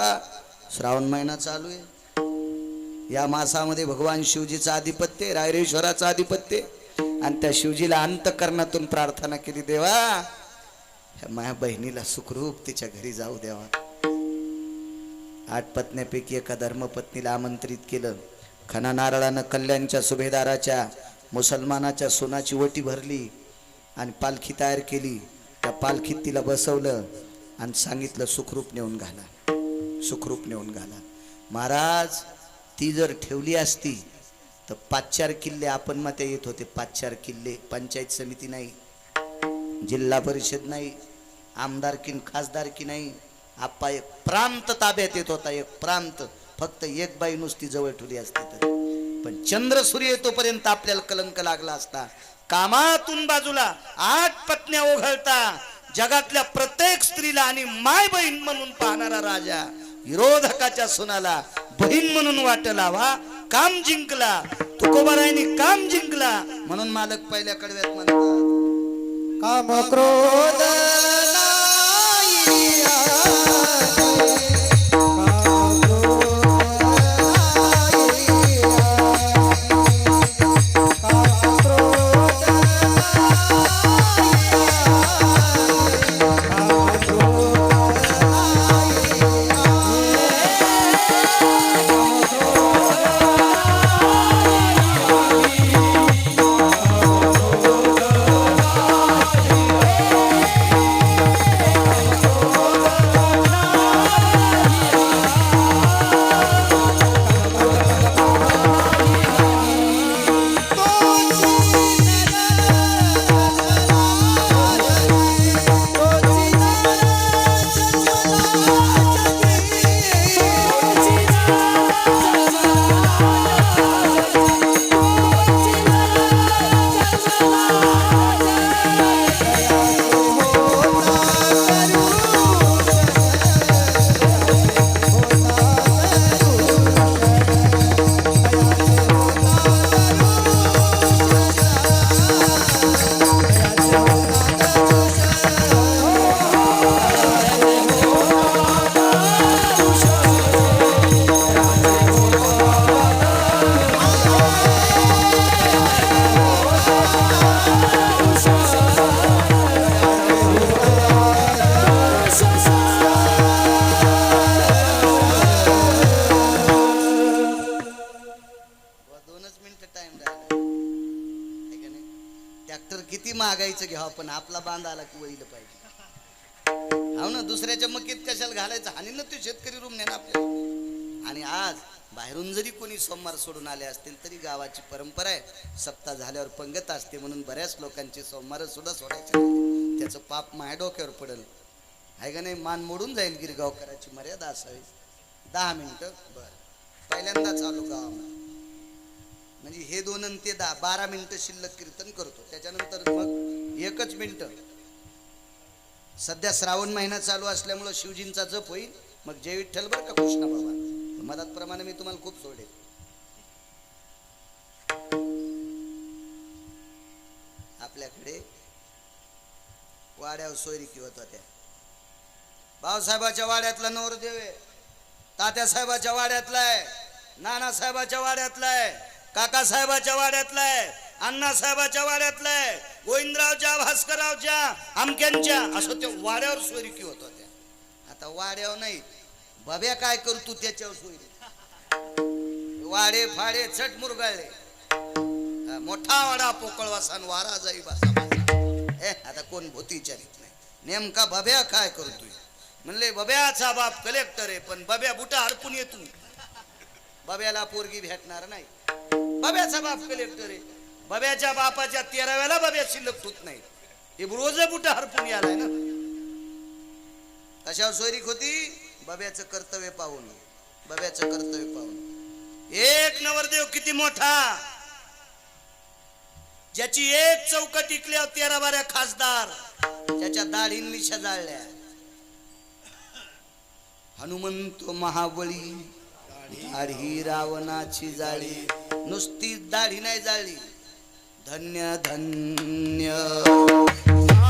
श्रावण महिना चालू आहे. या मासामध्ये भगवान शिवजीचं आधिपत्य, रायरेश्वराचं आधिपत्य. आणि त्या शिवजीला अंतकरणातून प्रार्थना केली, देवा माझ्या बहिणीला सुखरूप तिच्या घरी जाऊ द्यावा. 8 पत्न्यापैकी एका धर्मपत्नीला आमंत्रित केलं. खना नारळानं कल्याणच्या सुभेदाराच्या मुसलमानाच्या सोनाची वटी भरली आणि पालखी तयार केली. त्या पालखीत तिला बसवलं आणि सांगितलं, सुखरूप नेऊन घाला, सुखरूप नेऊन घाला. महाराज, ती जर ठेवली असती तर 5-4 किल्ले आपण मध्ये येत होते. 5-4 किल्ले. पंचायत समिती नाही, जिल्हा परिषद नाही, आमदारकी खासदारकी नाही. आप्पा एक प्रांत ताब्यात येत होता, एक प्रांत. फक्त एक बाई नुसती जवळ ठेवली असती तर. पण चंद्र सूर्य येतोपर्यंत आपल्याला कलंक लागला असता. कामातून बाजूला 8 पत्न्या ओघळता जगातल्या प्रत्येक स्त्रीला आणि माय बहीण म्हणून पाहणारा राजा विरोधकाच्या सुनाला बहीण म्हणून वाट लावा. काम जिंकला तुकोबारायांनी, काम जिंकला. म्हणून मालक पहिल्या कडव्यात म्हणतात, काम क्रोध किती मागायचं घ्यावं पण आपला बांधा आला की वैल पाहिजे. हो ना, दुसऱ्याच्या मकीत कशाला घालायचं, आणि ना ते शेतकरी रूम नेना आपल्या. आणि आज बाहेरून जरी कोणी सोमवार सोडून आले असतील तरी गावाची परंपरा आहे, सप्ताह झाल्यावर पंगत असते म्हणून बऱ्याच लोकांची सोमवार सुद्धा सोडायचे. त्याचं पाप माझ्या डोक्यावर पडेल आहे का नाही, मान मोडून जाईल. गिरगावकराची मर्यादा असावी. 10 मिनिटं बर पहिल्यांदा चालू गावामध्ये, म्हणजे हे 2 आणि ते 10, 12 मिनिटं शिल्लक कीर्तन करतो. त्याच्यानंतर मग 1 मिनिट. सध्या श्रावण महिना चालू असल्यामुळं शिवजींचा जप होईल. मग जय विठ्ठल बरं का कृष्ण बाबा, मदत प्रमाणे मी तुम्हाला खूप सोडेल. आपल्याकडे वाड्यावर सोयरिकी होत होत्या. भाऊसाहेबाच्या वाड्यातला नवरदेव आहे, तात्यासाहेबाच्या वाड्यातला आहे, नानासाहेबाच्या वाड्यातला आहे, काकासाहेबाच्या वाड्यातला आहे, अण्णासाहेबाच्या वाड्यातला आहे, गोविंदरावच्या, भास्कररावच्या, आमक्यांच्या, असं त्या वाड्यावर सोयरिकी होत होत्या. आता वाड्यावर नाही, बब्या काय करतो त्याच्यावर सोयरी. वाडे फाडे चट मुरगाळले, मोठा वाडा पोकळवासान वारा जाई बसा. आता कोण भूती विचारित नाही, नेमका बब्या काय करतोय. म्हणले बब्याचा बाप कलेक्टर आहे, पण बब्या बुटा हरपून येतो, बब्याला पोरगी भेटणार नाही. बब्याचा बाप कलेक्टर आहे, बब्याच्या बापाच्या 13व्याला बब्या शिल्लक होत नाही. हे रोज बुटा हरपून यालाय ना. कशावर सोयरीक होती, बब्याचं कर्तव्य पाहून, बब्याचं कर्तव्य पाहून. एक नवरदेव किती मोठा, ज्याची एक चौकट टिकल्यावर 13-12 खासदार, ज्याच्या दाढी मिशा जाळल्या. हनुमंत महाबळी, दाढी रावणाची जाळी, नुसती दाढी नाही जाळली. धन्य धन्य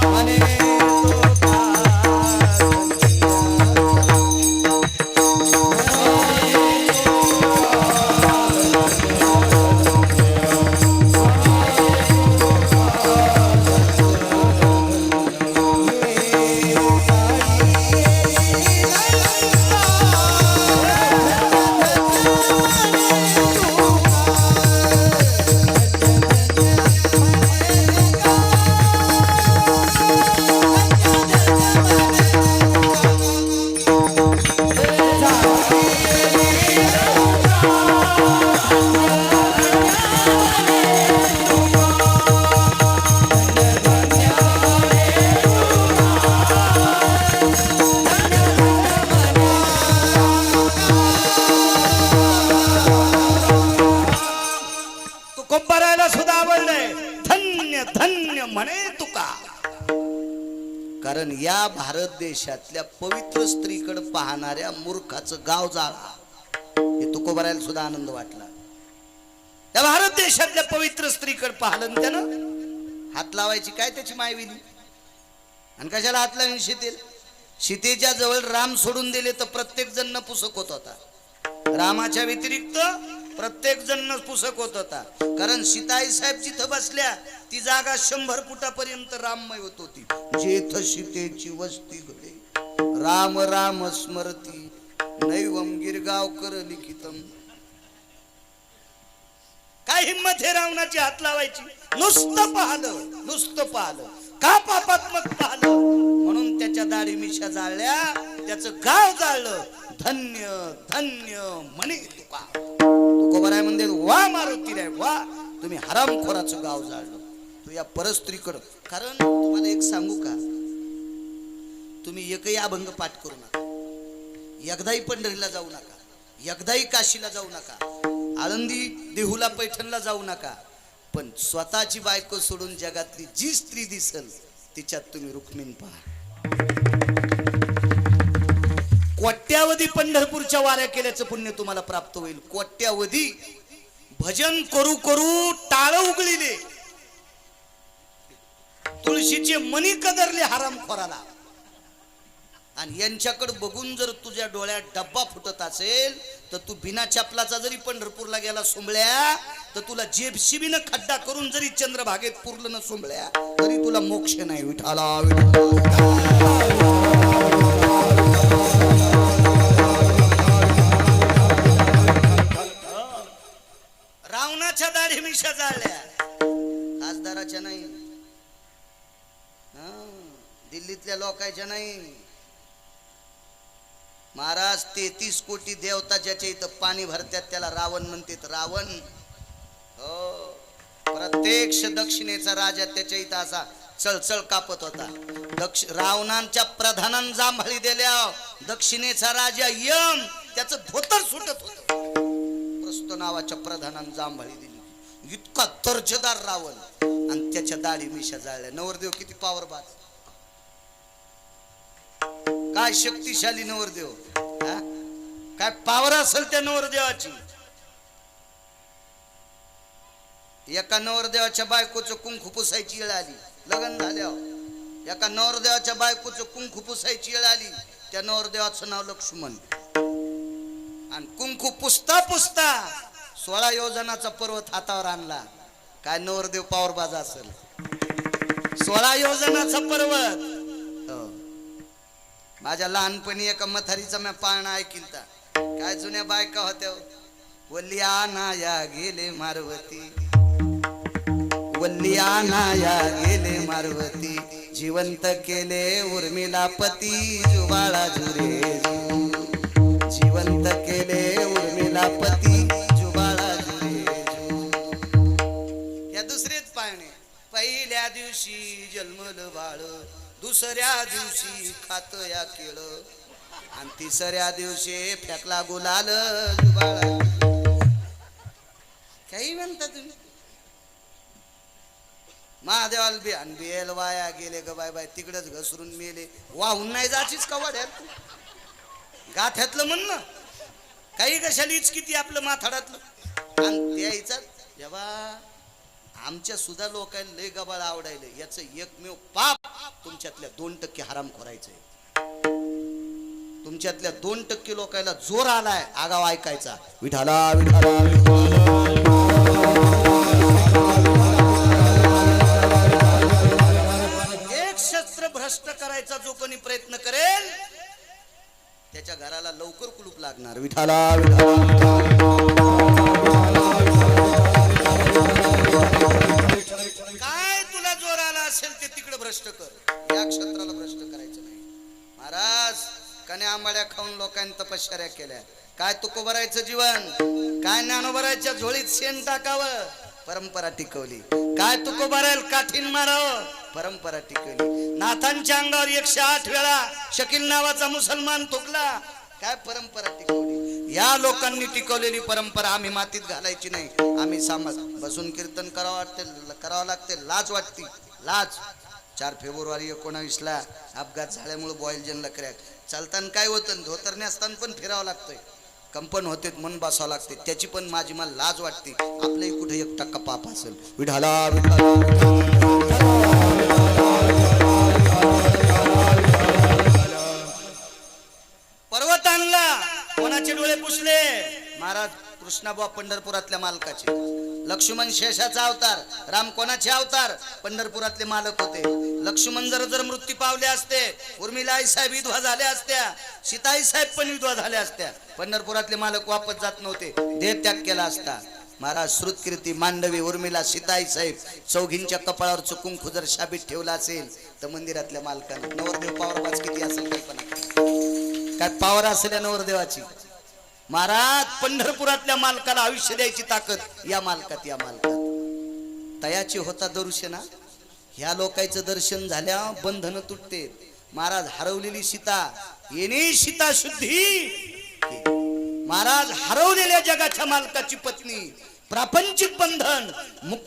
म्हणे तो कारण या भारत देशातल्या पवित्र स्त्रीकडे पाहणाऱ्या मूर्खाचं गाव जाळा. हे तुकोबारायला सुद्धा आनंद वाटला. या भारत देशातल्या पवित्र स्त्रीकडे पाहिलं त्यानं हात लावायची काय त्याची मायविली. आणि कशाला हात लावून सीतेच्या जवळ राम सोडून दिले तर प्रत्येक जण नपुसक होत होता. रामाच्या व्यतिरिक्त प्रत्येक जण नपुसक होत होता. कारण सीताई साहेब जिथं बसल्या ती जागा 100 फुटापर्यंत राममय होत होती. जेथ सीतेची वस्ती घडे राम राम स्मरती नैवम गिरगावकर लिखितम. काय हिम्मत हे रावणाची हात लावायची. नुसतं पाहलं का पापात्मक पाहलं म्हणून त्याच्या दाढी मिशा जाळल्या, त्याचं गाव जाळलं. धन्य धन्य म्हणे तुका. तुकोबाराय म्हणते वा मारुती रे वा, तुम्ही हरामखोराचं गाव जाळलं. तू या परस्त्रीकडं. कारण तुम्हाला एक सांगू का, तुम्ही एकही अभंग पाठ करू नका, एकदाही पंढरीला जाऊ नका, एकदाही काशीला जाऊ नका, आळंदी देहूला पैठणला जाऊ नका, पण स्वतःची बायको सोडून जगातली जी स्त्री दिसल तिच्यात तुम्ही रुक्मिणी पहा. कोट्यावधी पंढरपूरच्या वाऱ्या केल्याचं पुण्य तुम्हाला प्राप्त होईल. कोट्यावधी भजन करू करू टाळ उगळिले, तुळशीचे मणी कदरले हरामखोराला. आणि यांच्याकडे बघून जर तुझ्या डोळ्यात डब्बा फुटत असेल तर तू बिना चपलाचा जरी पंढरपूरला गेला सोंबळ्या तर तुला जेबशिबीनं खड्डा करून जरी चंद्रभागेत पुरलं न सोंबळ्या तरी तुला मोक्ष नाही. विठाला रावणाच्या दाढी मिशा जाळल्या, खासदाराच्या नाही. दिल्लीतल्या लोकांच्या नाही. महाराज 33 कोटी देवता ज्याच्या इथं पाणी भरतात त्याला रावण म्हणतात. रावण हो, प्रत्यक्ष दक्षिणेचा राजा त्याच्या इथं असा चळचळ कापत होता. रावणांच्या प्रधानान जांभळी दिल्या. दक्षिणेचा राजा यम त्याचं धोतर सुटत होत. प्रस्त नावाच्या प्रधानान जांभळी दिली. इतका दर्जेदार रावण आणि त्याच्या दाढी मिशा जाळल्या. नवरदेव किती पॉवरबाज, काय शक्तिशाली नवरदेव, काय पावर असेल त्या नवरदेवाची. एका नवरदेवाच्या बायकोचं कुंकू पुसायची वेळ आली. लग्न झाल्यावर एका नवरदेवाच्या बायकोचं कुंकू पुसायची वेळ आली. त्या नवरदेवाचं नाव लक्ष्मण. आणि कुंकू पुसता पुसता 16 योजनाचा पर्वत हातावर आणला. काय नवरदेव पावरबाज असेल. 16 योजनाचा पर्वत. माझ्या लहानपणी एका मथारीचा मी पाळणा ऐकिलता. काय जुन्या बायका होत्या. वल्ली आनाया गेले मारवती, वल्ली आनाया गेले मारवती, जिवंत केले उर्मिला पती, जुबाळा जुरे जिवंत केले उर्मिला पती, जुबाळा जुरे. या दुसरेच पाळणे. पहिल्या दिवशी जन्मलं बाळ, दुसऱ्या दिवशी खात या केळ, आणि तिसऱ्या दिवशी फेकला गुलाल, जुबाळा. काही म्हणता तुम्ही. महादेवाला बी आणि बेल वाया गेले ग बाय बाय, तिकडच घसरून मेले. वाहून नाही जाचीच का वाड्यात गाठ्यातलं म्हणणं. काही कशालीच किती आपलं माथाडातलं. आणि त्याचा जेव्हा आमच्या सुद्धा लोकांना लय गबाळ आवडायला. याचं एकमेव पाप तुमच्यातल्या 2% हराम खोरायचंय. तुमच्यातल्या 2% लोकांना जोर आलाय आगाव ऐकायचा. विठाला विठाला एक शस्त्र भ्रष्ट करायचा जो कोणी प्रयत्न करेल त्याच्या घराला लवकर कुलूप लागणार. विठाला काय तुला जोर आला असेल ते तिकडे भ्रष्ट कर. या क्षेत्राला भ्रष्ट करायचं नाही. महाराज कन्या आंबाड्या खाऊन लोकांनी तपश्चर्या केल्या. काय तुकोबरायचं जीवन, काय ज्ञानोबरायच्या झोळीत शेण टाकावं, परंपरा टिकवली. काय तुकोबरायल काठीन मारावं, परंपरा टिकवली. नाथांच्या अंगावर 108 वेळा शकील नावाचा मुसलमान थुकला, काय परंपरा टिकवली. या लोकांनी टिकवलेली परंपरा आम्ही मातीत घालायची नाही. आम्ही सामस बसून कीर्तन करावं लागते. लाज वाटते, लाज. 4 फेब्रुवारी 19ला अपघात झाल्यामुळे बॉयलजनला क्रॅक. चालताना काय होतं, धोतरणे असताना पण फिरावं लागतंय. कंपन होते, मन बसावं लागते. त्याची पण माझी मला लाज वाटते. आपलंही कुठे 1% पाप असेल. विठाला पर्वत आणला, कोणाचे डोळे पुसले. महाराज कृष्णाबुवा पंढरपुरातल्या मालकाचे. लक्ष्मण शेषाचा अवतार, राम कोणाचे अवतार, पंढरपुरातले मालक होते. लक्ष्मण जर मृत्यू पावले असते, उर्मिलाई साहेब विधवा झाल्या असत्या, सीताई साहेब पण विधवा झाल्या असत्या. पंढरपुरातले मालक वापस जात नव्हते, देहत्याग केला असता. महाराज श्रुतकीर्ती मांडवी उर्मिला सीताई साहेब चौघींच्या कपाळावर कुंकू जर शाबीत ठेवला असेल तर मंदिरातल्या मालकांना. नवरदेव पावरबाज किती असेल कल्पना. काय पावर असेल या नवरदेवाची. महाराज पंढरपुरातल्या मालकाला आयुष्य द्यायची ताकद या मालकात. या मालकात तयाची होता दर्शना. ह्या लोकांचं दर्शन झाल्या बंधन तुटते. महाराज हरवलेली सीता येणे सीता शुद्धी. महाराज हरवलेल्या जगाच्या मालकाची पत्नी प्रापंचिक बंधन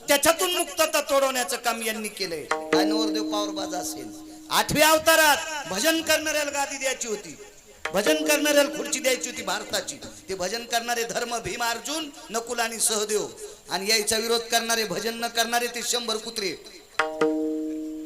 त्याच्यातून मुक्तता तोडवण्याचं काम यांनी केलंय. काय नवरदेव पावरबाज असेल. 8व्या अवतारात भजन करणाऱ्याला गादी द्यायची होती, भजन करणाऱ्याला खुर्ची द्यायची होती भारताची. ते भजन करणारे धर्म भीम अर्जुन नकुल आणि सहदेव, आणि याचा विरोध करणारे भजन न करणारे ते 100 कुत्रे.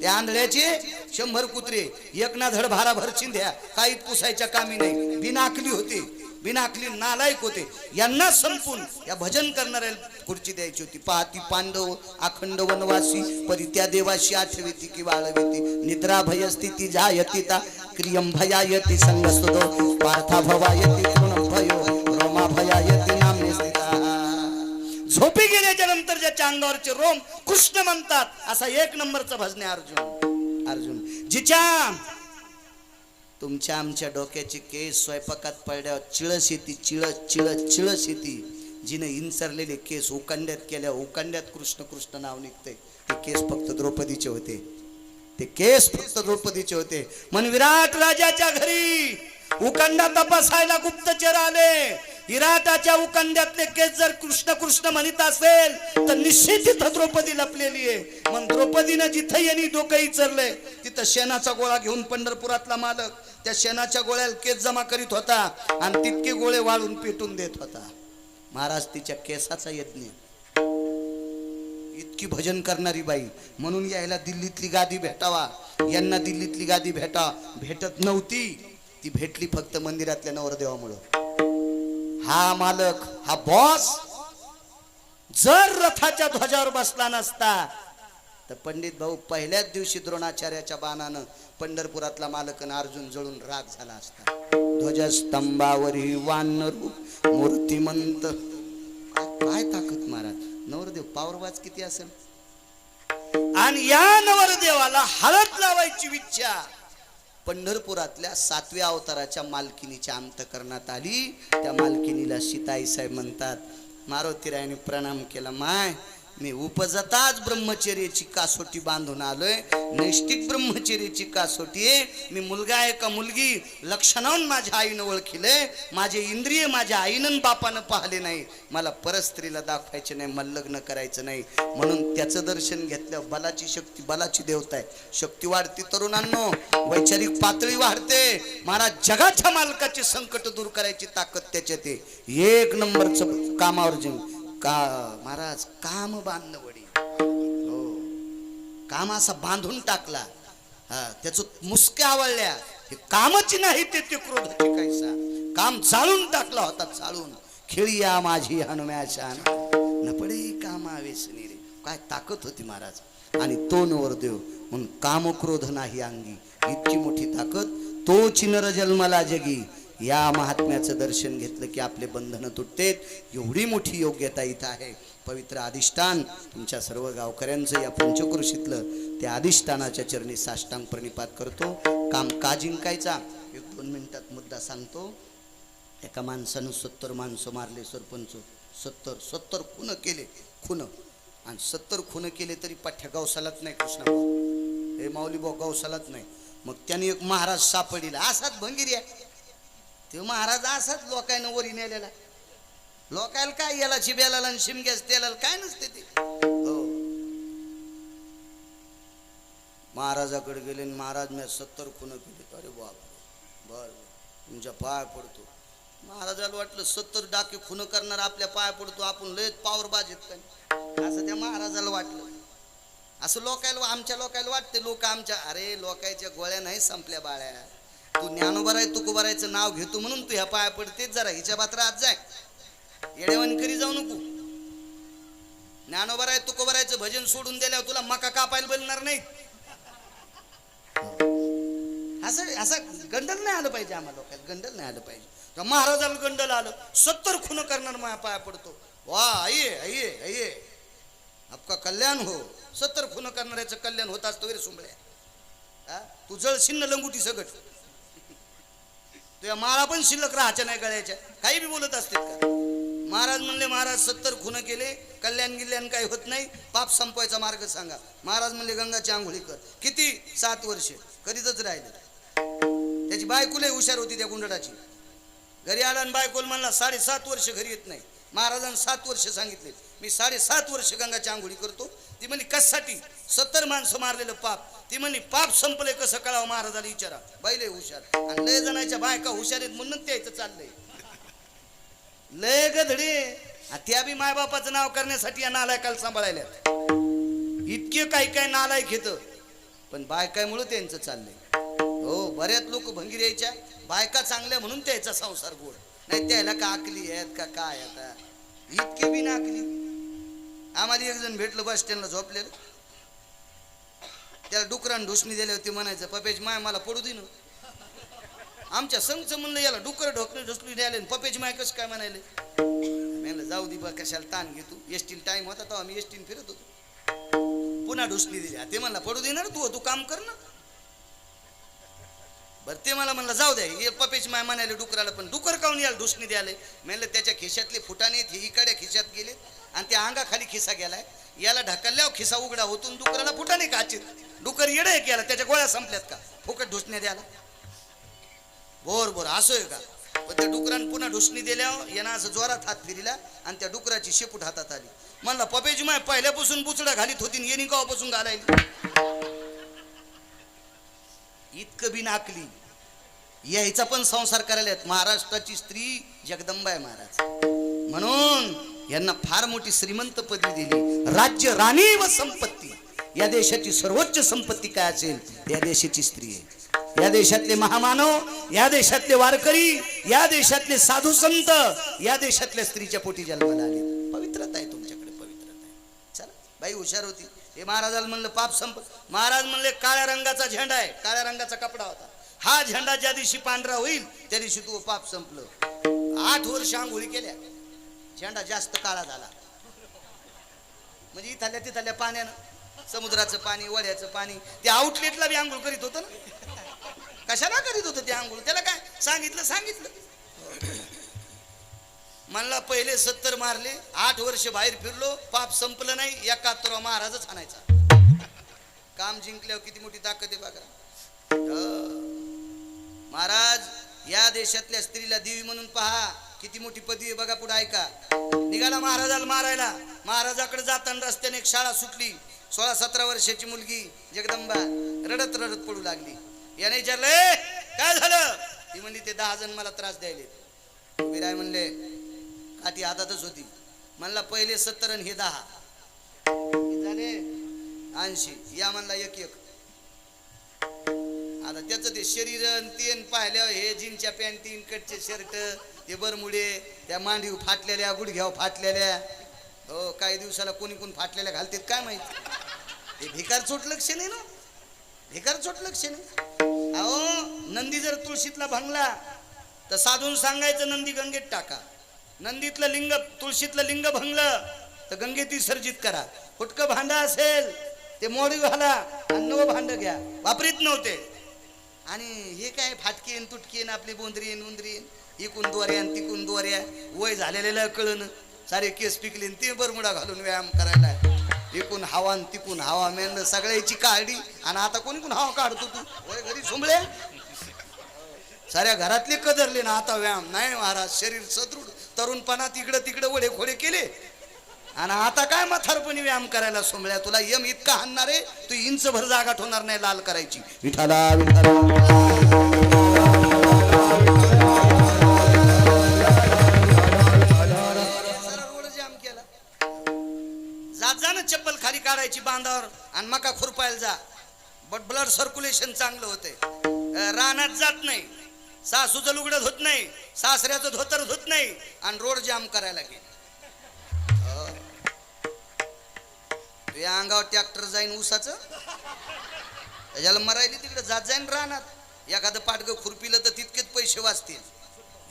त्या आंधळ्याचे 100 कुत्रे. एक ना धड भाराभर चिंध्या, काहीच पुसायच्या कामी नाही. बिनाकली होते, बिनाकली नालायक होते. यांना संपून या भजन करणाऱ्याला खुर्ची द्यायची होती. पाहती पांडव अखंड वनवासी, परी त्या देवाशी आठवेती की वाळवेती. निद्रा भय स्थिती जायती ता क्रियम भयायती संगस्तुतो पार्था भवायती तृणम भयो रोमा भयायती नामने स्थिता. झोपी गेल्याच्या नंतर ज्याच्या अंगावरचे रोम कृष्ण म्हणतात असा 1 नंबरचा भजने अर्जुन. अर्जुन जिच्या तुमच्या आमच्या डोक्याची केस स्वयंपाकात पडल्यावर चिळस येते, चिळस येते. जिने इंचरलेले केस उकांड्यात केल्या, उकांड्यात कृष्ण कृष्ण नाव निघतंय. ते केस फक्त द्रौपदीचे होते, ते केस फक्त द्रौपदीचे होते. मन विराट राजाच्या घरी उकांडा तपासायला गुप्तचर आले. विराटाच्या उकांड्यातले केस जर कृष्ण कृष्ण म्हणत असेल तर निश्चित तिथं द्रौपदी लपलेली आहे. मग द्रौपदीनं जिथं यांनी डोकं इचरलंय तिथं शेणाचा गोळा घेऊन पंढरपुरातला मालक त्या शेणाच्या गोळ्याला केस जमा करीत होता आणि तितके गोळे वाळून पेटून देत होता. महाराज तिच्या केसाचा यज्ञ. इतकी भजन करणारी बाई, म्हणून यायला दिल्लीतली गादी भेटावा, यांना दिल्लीतली गादी भेटत नव्हती. ती भेटली फक्त मंदिरातल्या नवरदेवामुळं. हा मालक, हा बॉस जर रथाच्या ध्वजावर बसला नसता तर पंडित भाऊ पहिल्याच दिवशी द्रोणाचार्याच्या बाणानं पंढरपुरातला मालक आणि अर्जुन जळून राग झाला असता. ध्वजस्तंभावरी वानरू मूर्तिमंत. काय ताकद महाराज. नवरदेव पावरवाज किती असेल. आणि या नवरदेवाला हळद लावायची इच्छा पंढरपुरातल्या 7व्या अवताराच्या मालकिनीच्या अंतकरणात आली. त्या मालकिनीला सीताई साहेब म्हणतात. मारुतीरायाने प्रणाम केला. माय, मी उपजताच ब्रह्मचर्याची कासोटी बांधून आलोय. नैष्टिक ब्रह्मचर्याची कासोटी आहे. मी मुलगा आहे का मुलगी लक्षणावून माझ्या आईनं ओळखिले. माझे इंद्रिय माझ्या आईनं बापानं पाहिले नाही. मला परस्त्रीला दाखवायचे नाही, मला लग्न करायचं नाही. म्हणून त्याचं दर्शन घेतलं. बलाची शक्ती, बलाची देवता आहे. शक्ती वाढते तरुणांनो, वैचारिक पातळी वाढते. महाराज जगाच्या मालकाचे संकट दूर करायची ताकद त्याच्यात आहे. एक नंबरचं कामावर जिंक का महाराज. काम बांधणं वडी. हो, काम असा बांधून टाकला. त्याच मुसक्या आवळल्या. हे कामाची नाही ते क्रोधाची कैसा. काम चालून टाकला होता, चालून. खेळिया माझी हनुम्याच्या न पडे कामा वेसनी रे. काय ताकद होती महाराज. आणि तो नवरदेव म्हणून काम क्रोध नाही अंगी. इतकी मोठी ताकद. तोच नर जन्मला जगी. या महात्म्याचं दर्शन घेतलं की आपले बंधनं तुटतेत. एवढी मोठी योग्यता इथं आहे. पवित्र अधिष्ठान तुमच्या सर्व गावकऱ्यांचं या पंचक्रोशीतलं त्या अधिष्ठानाच्या चरणी साष्टांग प्रणिपात करतो. काम का जिंकायचा 1-2 मिनिटात मुद्दा सांगतो. एका माणसानं 70 माणसं मारले. सरपंच 70 खून केले. आणि 70 खून केले तरी पठ्ठ्या गौसालाच नाही. कृष्णाभाऊ हे माऊली भाऊ गौसालाच नाही. मग त्याने एक महाराज सापडीला. असाच भंगिरी आहे ते महाराज. असाच लोकांना वरी नेलेला. लोकायला काय याला चिब्याला आणि शिमग्यास तेलाला काय नसते ते. हो, महाराजाकडे गेले. महाराज मी 70 खून केले. अरे बाबा, बर तुमच्या पाय पडतो. महाराजाला वाटलं 70 डाके खून करणार आपल्या पाय पडतो, आपण लयच पावर बाजेत काय, असं त्या महाराजाला वाटलं. असं लोकायला, आमच्या लोकायला वाटते. लोक आमच्या, अरे लोकायच्या गोळ्या नाही संपल्या बाळ्या. तू ज्ञानोबाराय तुकोबारायचं नाव घेतो म्हणून तू ह्या पाया पडतेच. जरा हिच्या बात्रात जाय, येडेवानी करी जाऊ नको. ज्ञानोबाराय तुकोबारायचं भजन सोडून दिल्यावर तुला मका कापायला बोलणार नाही. असं गंडल नाही आलं पाहिजे आम्हाला लोकांना. गंडल नाही आलं पाहिजे. महाराजाला गंडल आलं. 70 खून करणार माझ्या पाया पडतो. वा आइये आइये आइये आपका कल्याण हो. 70 खून करणाऱ्याचं कल्याण होत असतं रे सुंबळ्या. तू जळ शिन्न लंगुटी सगट. तुझ्या माळा पण शिल्लक राहायच्या नाही गळ्याच्या. काही बी बोलत असते का. महाराज म्हणले महाराज 70 खून केले, कल्याण गिल्याण काही होत नाही, पाप संपवायचा मार्ग सांगा. महाराज म्हणले गंगाची आंघोळी कर. किती? 7 वर्ष करीतच राहिले. त्याची बायकोला हुशार होती त्या गुंडडाची. घरी आला आणि बायकोल म्हणला 7.5 वर्ष घरी येत नाही. महाराजांनी 7 वर्ष सांगितले. मी 7.5 वर्ष गंगाची आंघोळी करतो. ती म्हणे कशासाठी? 70 माणसं मारलेलं पाप. ती म्हणे पाप संपले कसं कळावं महाराजाला विचारा. बाईले हुशार. आणि लय जणांच्या बायका हुशार आहेत म्हणून त्याचं चाललंय. लय गधडे. त्या बी मायबापाचं नाव करण्यासाठी या नालायकाला सांभाळायला. इतके काही नालायक घेत पण बायकामुळे त्यांचं चाललंय. हो, बऱ्याच लोक भंगीर यायच्या बायका चांगल्या म्हणून त्याचा संसार गोड. नाही त्याला का आकली आहेत का काय. आता इतके बी नाकली. आम्हाला एक जण भेटलं बस स्टँडला झोपलेलं. त्याला डुकरान ढुसणी दिले होते. म्हणायचं पपेज माय मला पडू दे ना. आमच्या संघचं म्हणलं याला डुकर ढोकणे ढुसली द्यायला पपेज माय कसं काय म्हणायले. म्हणलं जाऊ दे बा कशाला ताण घेतो. एसटीन टाइम होता तेव्हा आम्ही एसटीन फिरत होतो. पुन्हा ढुसणी दिली. ते म्हणला पडू देणार तू काम कर ना. बरं ते मला म्हणलं जाऊ द्या हे पपेची माय म्हणाले डुकराला, पण डुकर काऊन याला ढुसणी द्यायला म्हणलं त्याच्या खिशातले फुटाने हे इकडे खिशात गेले आणि त्या अंगाखाली खिसा गेलाय, याला ढकलल्यावर खिसा उघडा होतून डुकराला फुटाने काचित. डुकर येडं आहे केला, त्याच्या गोळ्या संपल्यात का फुकट ढुसण्या द्यायला? बोर बोर असं आहे का? पण त्या डुकरानं पुन्हा ढुसणी दिल्यावर यानं असं जोरात हात फिरला आणि त्या डुकराची शेपूट हातात आली. म्हणलं पपेची माय पहिल्यापासून बुचडा घालीत होती येणी कवापासून घालायली? इतकं बी नाकली यायचा पण संसार करायला आहेत. महाराष्ट्राची स्त्री जगदंबा आहे महाराज, म्हणून यांना फार मोठी श्रीमंत पदवी दिली. राज्य राणी व संपत्ती, या देशाची सर्वोच्च संपत्ती काय असेल या देशाची स्त्री आहे. या देशातले महामानव, या देशातले वारकरी, या देशातले साधू संत या देशातल्या स्त्रीच्या पोटी जन्माला आले. पवित्रता आहे तुमच्याकडे, पवित्रता आहे. चला बाई हुशार होती. हे महाराजाला म्हणलं पाप संप. महाराज म्हणले काळ्या रंगाचा झेंडा आहे, काळ्या रंगाचा कपडा होता, हा झेंडा ज्या दिवशी पांढरा होईल त्या दिवशी तू पाप संपलं. 8 वर्ष आंघोळी केल्या, झेंडा जास्त काळा झाला. म्हणजे इथल्या तिथल्या पाण्यानं, समुद्राचं पाणी, वड्याचं पाणी, ते आउटलेटला बी आंघोळ करीत होतं ना. कशाला करीत होतं ते आंघोळ? त्याला काय सांगितलं. मला पहिले 70 मारले, 8 वर्ष बाहेर फिरलो, पाप संपलं नाही. 71 महाराजच आणायचा. काम जिंकल्यावर किती मोठी ताकद आहे बघा. महाराज या देशातल्या स्त्रीला देवी म्हणून पहा, किती मोठी पदवी आहे बघा. पुढे ऐका. निघाला महाराजाला मारायला. महाराजाकडे जाताना रस्त्याने एक शाळा सुटली. 16-17 वर्षाची मुलगी जगदंबा रडत रडत पडू लागली. याने विचारलं काय झालं? ती म्हणली ते 10 जण मला त्रास द्यायले. विराय म्हणले काठी हातातच होती. म्हणला पहिले 70 आणि हे 10 झाले 80. या म्हणला एक एक. आता त्याचं ते शरीर तेन पाहिल्यावर हे जीनच्या पॅन्टीन, कटचे शर्ट, ते बरमुडे, त्या मांडीव फाटलेल्या, गुडघ्याव फाटलेल्या, हो काही दिवसाला कोणी फाटलेल्या घालतात काय माहिती. ते भिकार चोट लक्ष नाही ना, भिकार चोट लक्ष नाही. अहो नंदी जर तुळशीतला भंगला तर साधून सांगायचं नंदी गंगेत टाका. नंदीतलं लिंग, तुळशीतलं लिंग भंगलं तर गंगेत विसर्जित करा. फुटकं भांड असेल ते मोडी घाला आणि नवं भांड घ्या. वापरीत नव्हते. आणि हे काय फाटकेन तुटकेन आपली बोंदरीन उंदरीन, इकून दोऱ्या तिकून दोऱ्या, वय झालेल्या कळण, सारे केस पिकले ते बरमुडा घालून व्यायाम करायला. इकून हवा तिकून हवा, मेन सगळ्याची काढी. आणि आता कोणी हवा काढतो तू? वय घरी सुंबळे साऱ्या घरातले कदरले ना. आता व्यायाम नाही महाराज, शरीर सदृढ, तरुणपणात इकडं तिकडं वडे खोडे केले आणि आता काय म्हातारपणी व्यायाम करायला सोमळ्या. तुला यम इतका हाणणार आहे तू इंच भर जागा ठेवणार नाही लाल करायची. विठाला रोड जाम केला. जात जा ना चप्पल खाली काढायची बांधावर आणि मका खुरपायला जा. बट ब्लड सर्क्युलेशन चांगलं होतंय. रानात जात नाही, सासूचं लुगडं धुत नाही, सासऱ्याचं धोतर धुत नाही आणि रोड जाम करायला गेले. या अंगावर ट्रॅक्टर जाईन ऊसाचं, त्याच्याला मरायली तिकडे जात जाईन रानात. एखादं पाटगं खुरपिलं तर तितकेच पैसे वाचतील.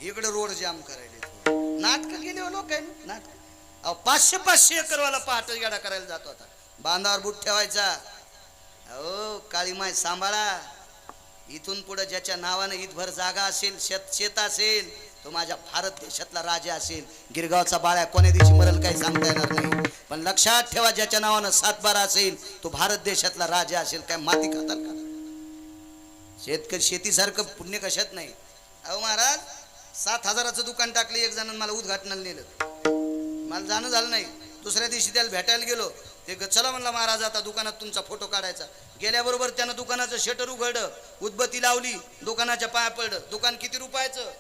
इकडे रोड जाम करायले. नाटक गेले हो लोक. नाटक 500-500 एकरवाला पहाट गाडा करायला जातो. आता बांधावर बूट ठेवायचा. हो काळी माय सांभाळा. इथून पुढे ज्याच्या नावाने इथभर जागा असेल, शेत असेल, तो माझ्या भारत देशातला राजा असेल. गिरगावचा बाळ्या कोण्या दिवशी मरल काही सांगता येणार नाही. पण लक्षात ठेवा ज्याच्या नावानं 7-12 असेल तो भारत देशातला राजा असेल. काय माती खातात का? शेतकरी शेतीसारखं पुण्य कशात नाही. अहो महाराज 7,000चं दुकान टाकले. एक जणांनी मला उद्घाटनाला नेलं, मला जाणं झालं नाही. दुसऱ्या दिवशी त्याला भेटायला गेलो. ते चला म्हणला महाराज आता दुकानात तुमचा फोटो काढायचा. गेल्याबरोबर त्यानं दुकानाचं शटर उघडलं, उदबत्ती लावली, दुकानाच्या पाया पडलं. दुकान किती रुपयाचं?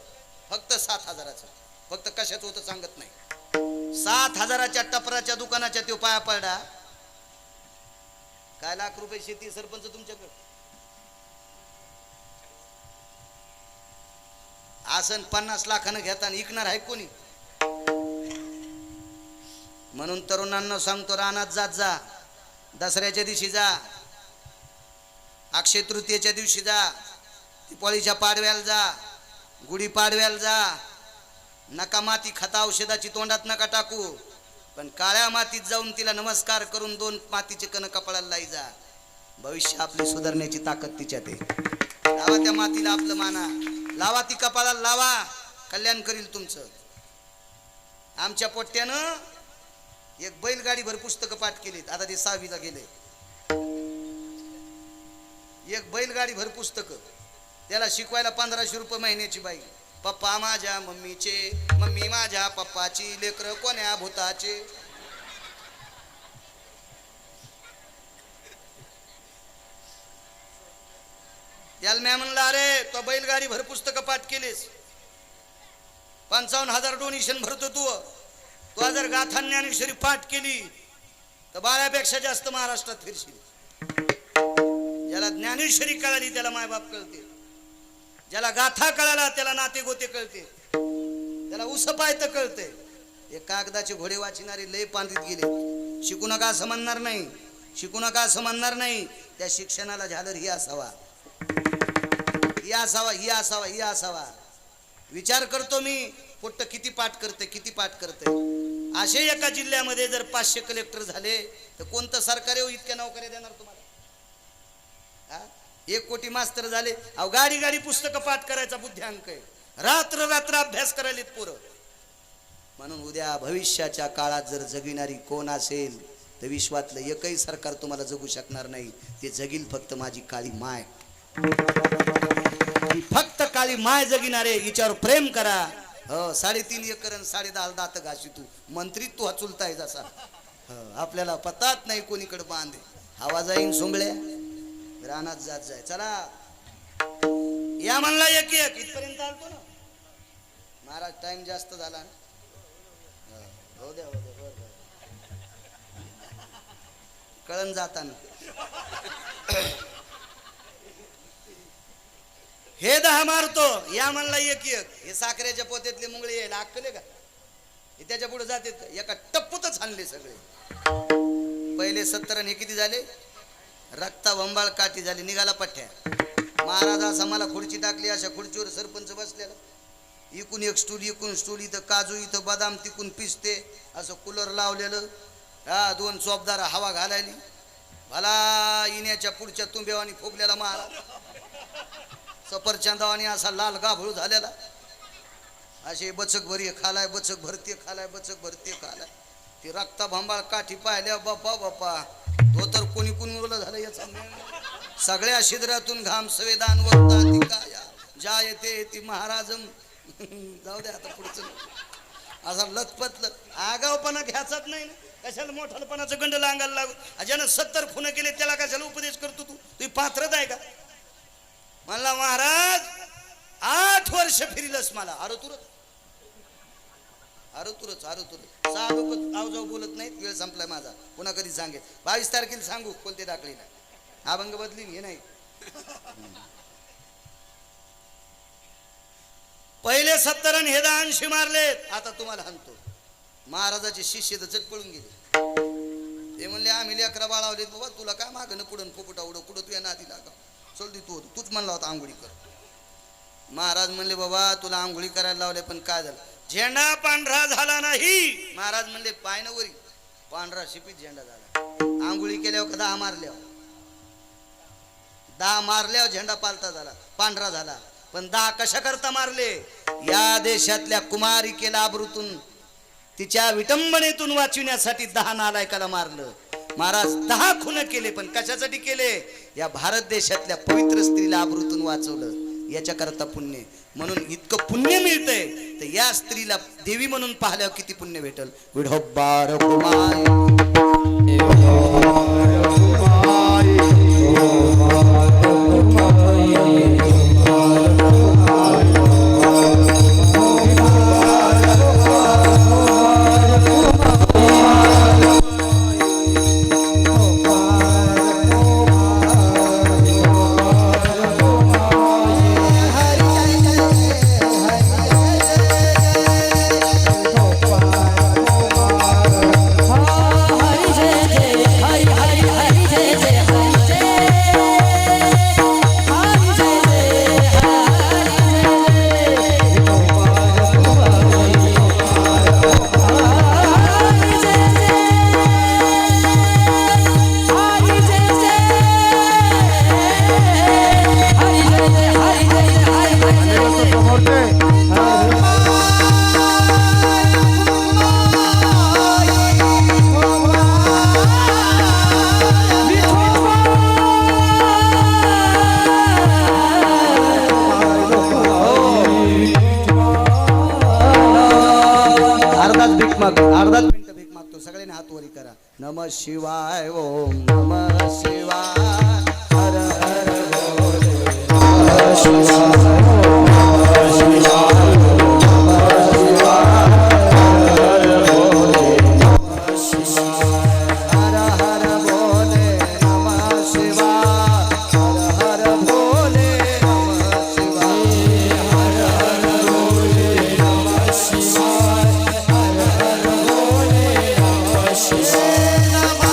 फक्त 7,000चं. फक्त कशाचं होतं सांगत नाही. 7,000च्या टपराच्या दुकानाच्या तो पाया पडला. काय लाख रुपये शेती सरपंच तुमच्याकडे? आसन 50 लाखानं घेताना इकणार आहे कोणी? म्हणून तरुणांना सांगतो रानात जात जा. दसऱ्याच्या दिवशी जा, अक्षय तृतीयेच्या दिवशी जा, दिवाळीच्या पाडव्याला जा, गुढी पाडव्याला जा. नका माती खाता औषधाची तोंडात नका टाकू. पण काळ्या मातीत जाऊन तिला नमस्कार करून 2 मातीचे कण कपाळाला लाई जा. भविष्य आपली सुधारण्याची ताकद तिच्यात आहे. लावा त्या मातीला आपलं माना, लावा ती कपाळाला लावा, कल्याण करील तुमचं. आमच्या पोट्ट्यानं एक बैलगाडीभर पुस्तकं पाठ केलीत, आता ते 6वीला गेले. एक बैलगाडीभर पुस्तकं, त्याला शिकवायला 1500 रुपये महिन्याची बाई. पप्पा माझ्या मम्मीचे, मम्मी माझ्या पप्पाची, लेकर कोण्या भूताचे. त्याला मी म्हणलं, अरे तो बैलगाडी भर पुस्तकं पाठ केलीस, 55,000 डोनेशन भरतो तू जर गाथा ज्ञानेश्वरी पाठ केली तर बाळ्यापेक्षा जास्त महाराष्ट्रात फिरशील. ज्याला ज्ञानेश्वरी कळाली त्याला मायबाप कळते, ज्याला गाथा कळाला त्याला नाते गोते कळते, त्याला उसपायत कळते. हे कागदाचे घोडे वाचिणारे लय पांडित गेले. शिकू नका असं म्हणणार नाही, शिकू नका असं म्हणणार नाही. त्या शिक्षणाला झालर ही असावा, ही असावा, ही असावा, ही असावा. विचार करतो मी, पोट्ट किती पाठ करते, किती पाठ करते. असे एका जिल्ह्यामध्ये जर 500 कलेक्टर झाले तर कोणतं सरकार येऊ इतक्या नोकऱ्या देणार तुम्हाला? 1 कोटी मास्तर झाले, अहो गाडी गाडी पुस्तकं पाठ करायचा बुद्ध्यांक आहे. रात्र रात्र अभ्यास करायलेत पोरं. म्हणून उद्या भविष्याच्या काळात जर जगविणारी कोण असेल तर विश्वातलं एकही सरकार तुम्हाला जगू शकणार नाही. ते जगील फक्त माझी काळी माय. फक्त काळी माय जगिनारे, हिच्यावर प्रेम करा. 3.5 एकर आणि 10.5 दात घाशी तू मंत्री तू चुलताय जसा. आपल्याला पतात नाही कोणीकडे बांधे. हवा जाईन सोंगळ्या रानात जात जाय. चला या म्हणला एक एक इथपर्यंत आलतो ना महाराज. टाइम जास्त झाला ना. हो द्या, हो द्या, बरं कळण जाताना हे 10 मारतो, या म्हणला एक एक. हे साखरेच्या पोत्यातले मुंगळे यायला अक्कले का? हे त्याच्या पुढे जाते का? एका टप्पूतच आणले सगळे. पहिले 70 आणि हे किती झाले? रक्ता वंबाळ काठी झाली. निघाला पठ्या. महाराज असा मला खुर्ची टाकली, अशा खुर्चीवर सरपंच बसलेला. इकून एक स्टूल, इकून स्टूल, इथं काजू, इथं बदाम, तिकून पिस्ते, असं कूलर लावलेलं. 2 चोपदार हवा घालायली. भला इण्याच्या पुढच्या तुंब्यावानी फुगलेला महाराज. सफरचंदावानी असा लाल गाभळू झालेला. असे बचक भरी खालाय, बचक भरते खालाय, बचक भरते खालाय. ती रक्ता भांबाळ काठी पाहिल्या बाप्पा बाप्पा, तो तर कोणी कोणी उरलं झालं याचा. सगळ्या शिद्रातून घाम सवेदान वरता ती काया जायते ती महाराज. जाऊ दे आता पुढचं. असा लथपत आगावपणा घ्यायचाच नाही ना. कशाला मोठालपणाचं गंड लांगायला लागू. ज्यानं 70 खुनं केले त्याला कशाला उपदेश करतो तू? तुझी पात्रता आहे का? म्हणला महाराज 8 वर्ष फिरिलस मला. अरे तुरच आव जाऊ बोलत नाहीत. वेळ संपलाय माझा. पुन्हा कधी सांगेल 22 तारखेला सांगू कोणते दाखले नाही. अभंग बदलीन हे नाही. पहिले 70 आणि हे 80 मारलेत. आता तुम्हाला हाणतो. महाराजाचे शिष्य तर चट पळून गेले. ते म्हणले आम्ही लेकरा बाळावलेत बाबा, तुला काय मागणं पुढं फुकुटा उडं कुठं तुझ्या नादी लागा. चल दे तूच म्हणला होता आंघोळी कर. महाराज म्हणले बाबा तुला आंघोळी करायला लावले, पण काय झालं? झेंडा पांढरा झाला नाही. महाराज म्हणले पाय न वरी पांढरा शिपीत झेंडा झाला. आंघोळी केल्यावर का 10 मारल्यावर 10 मारल्यावर झेंडा पालता झाला, पांढरा झाला. पण 10 कशा करता मारले? या देशातल्या कुमारिकेला आबरूतून तिच्या विटंबनेतून वाचविण्यासाठी 10 नालायकाला मारलं. महाराज 10 खून केले, पण कशासाठी केले? या भारत देशातल्या पवित्र स्त्रीला आबरूतून वाचवलं. याच्या करता पुण्य. म्हणून इतकं पुण्य मिळतंय तर या स्त्रीला देवी म्हणून पाहिल्यावर किती पुण्य भेटल. विढोबार कुमार हात वरी करा. नम शिवाय ओम नम शिवाय हर हर बोले नम शिवाय ओम नम शिवाय ओम नम शिवाय हर हर बोले नम शिवाय हर हर बोले नम शिवाय हर हर बोले नम शिवाय हर हर बोले नम शिवाय हर हर बोले नम शिवाय नम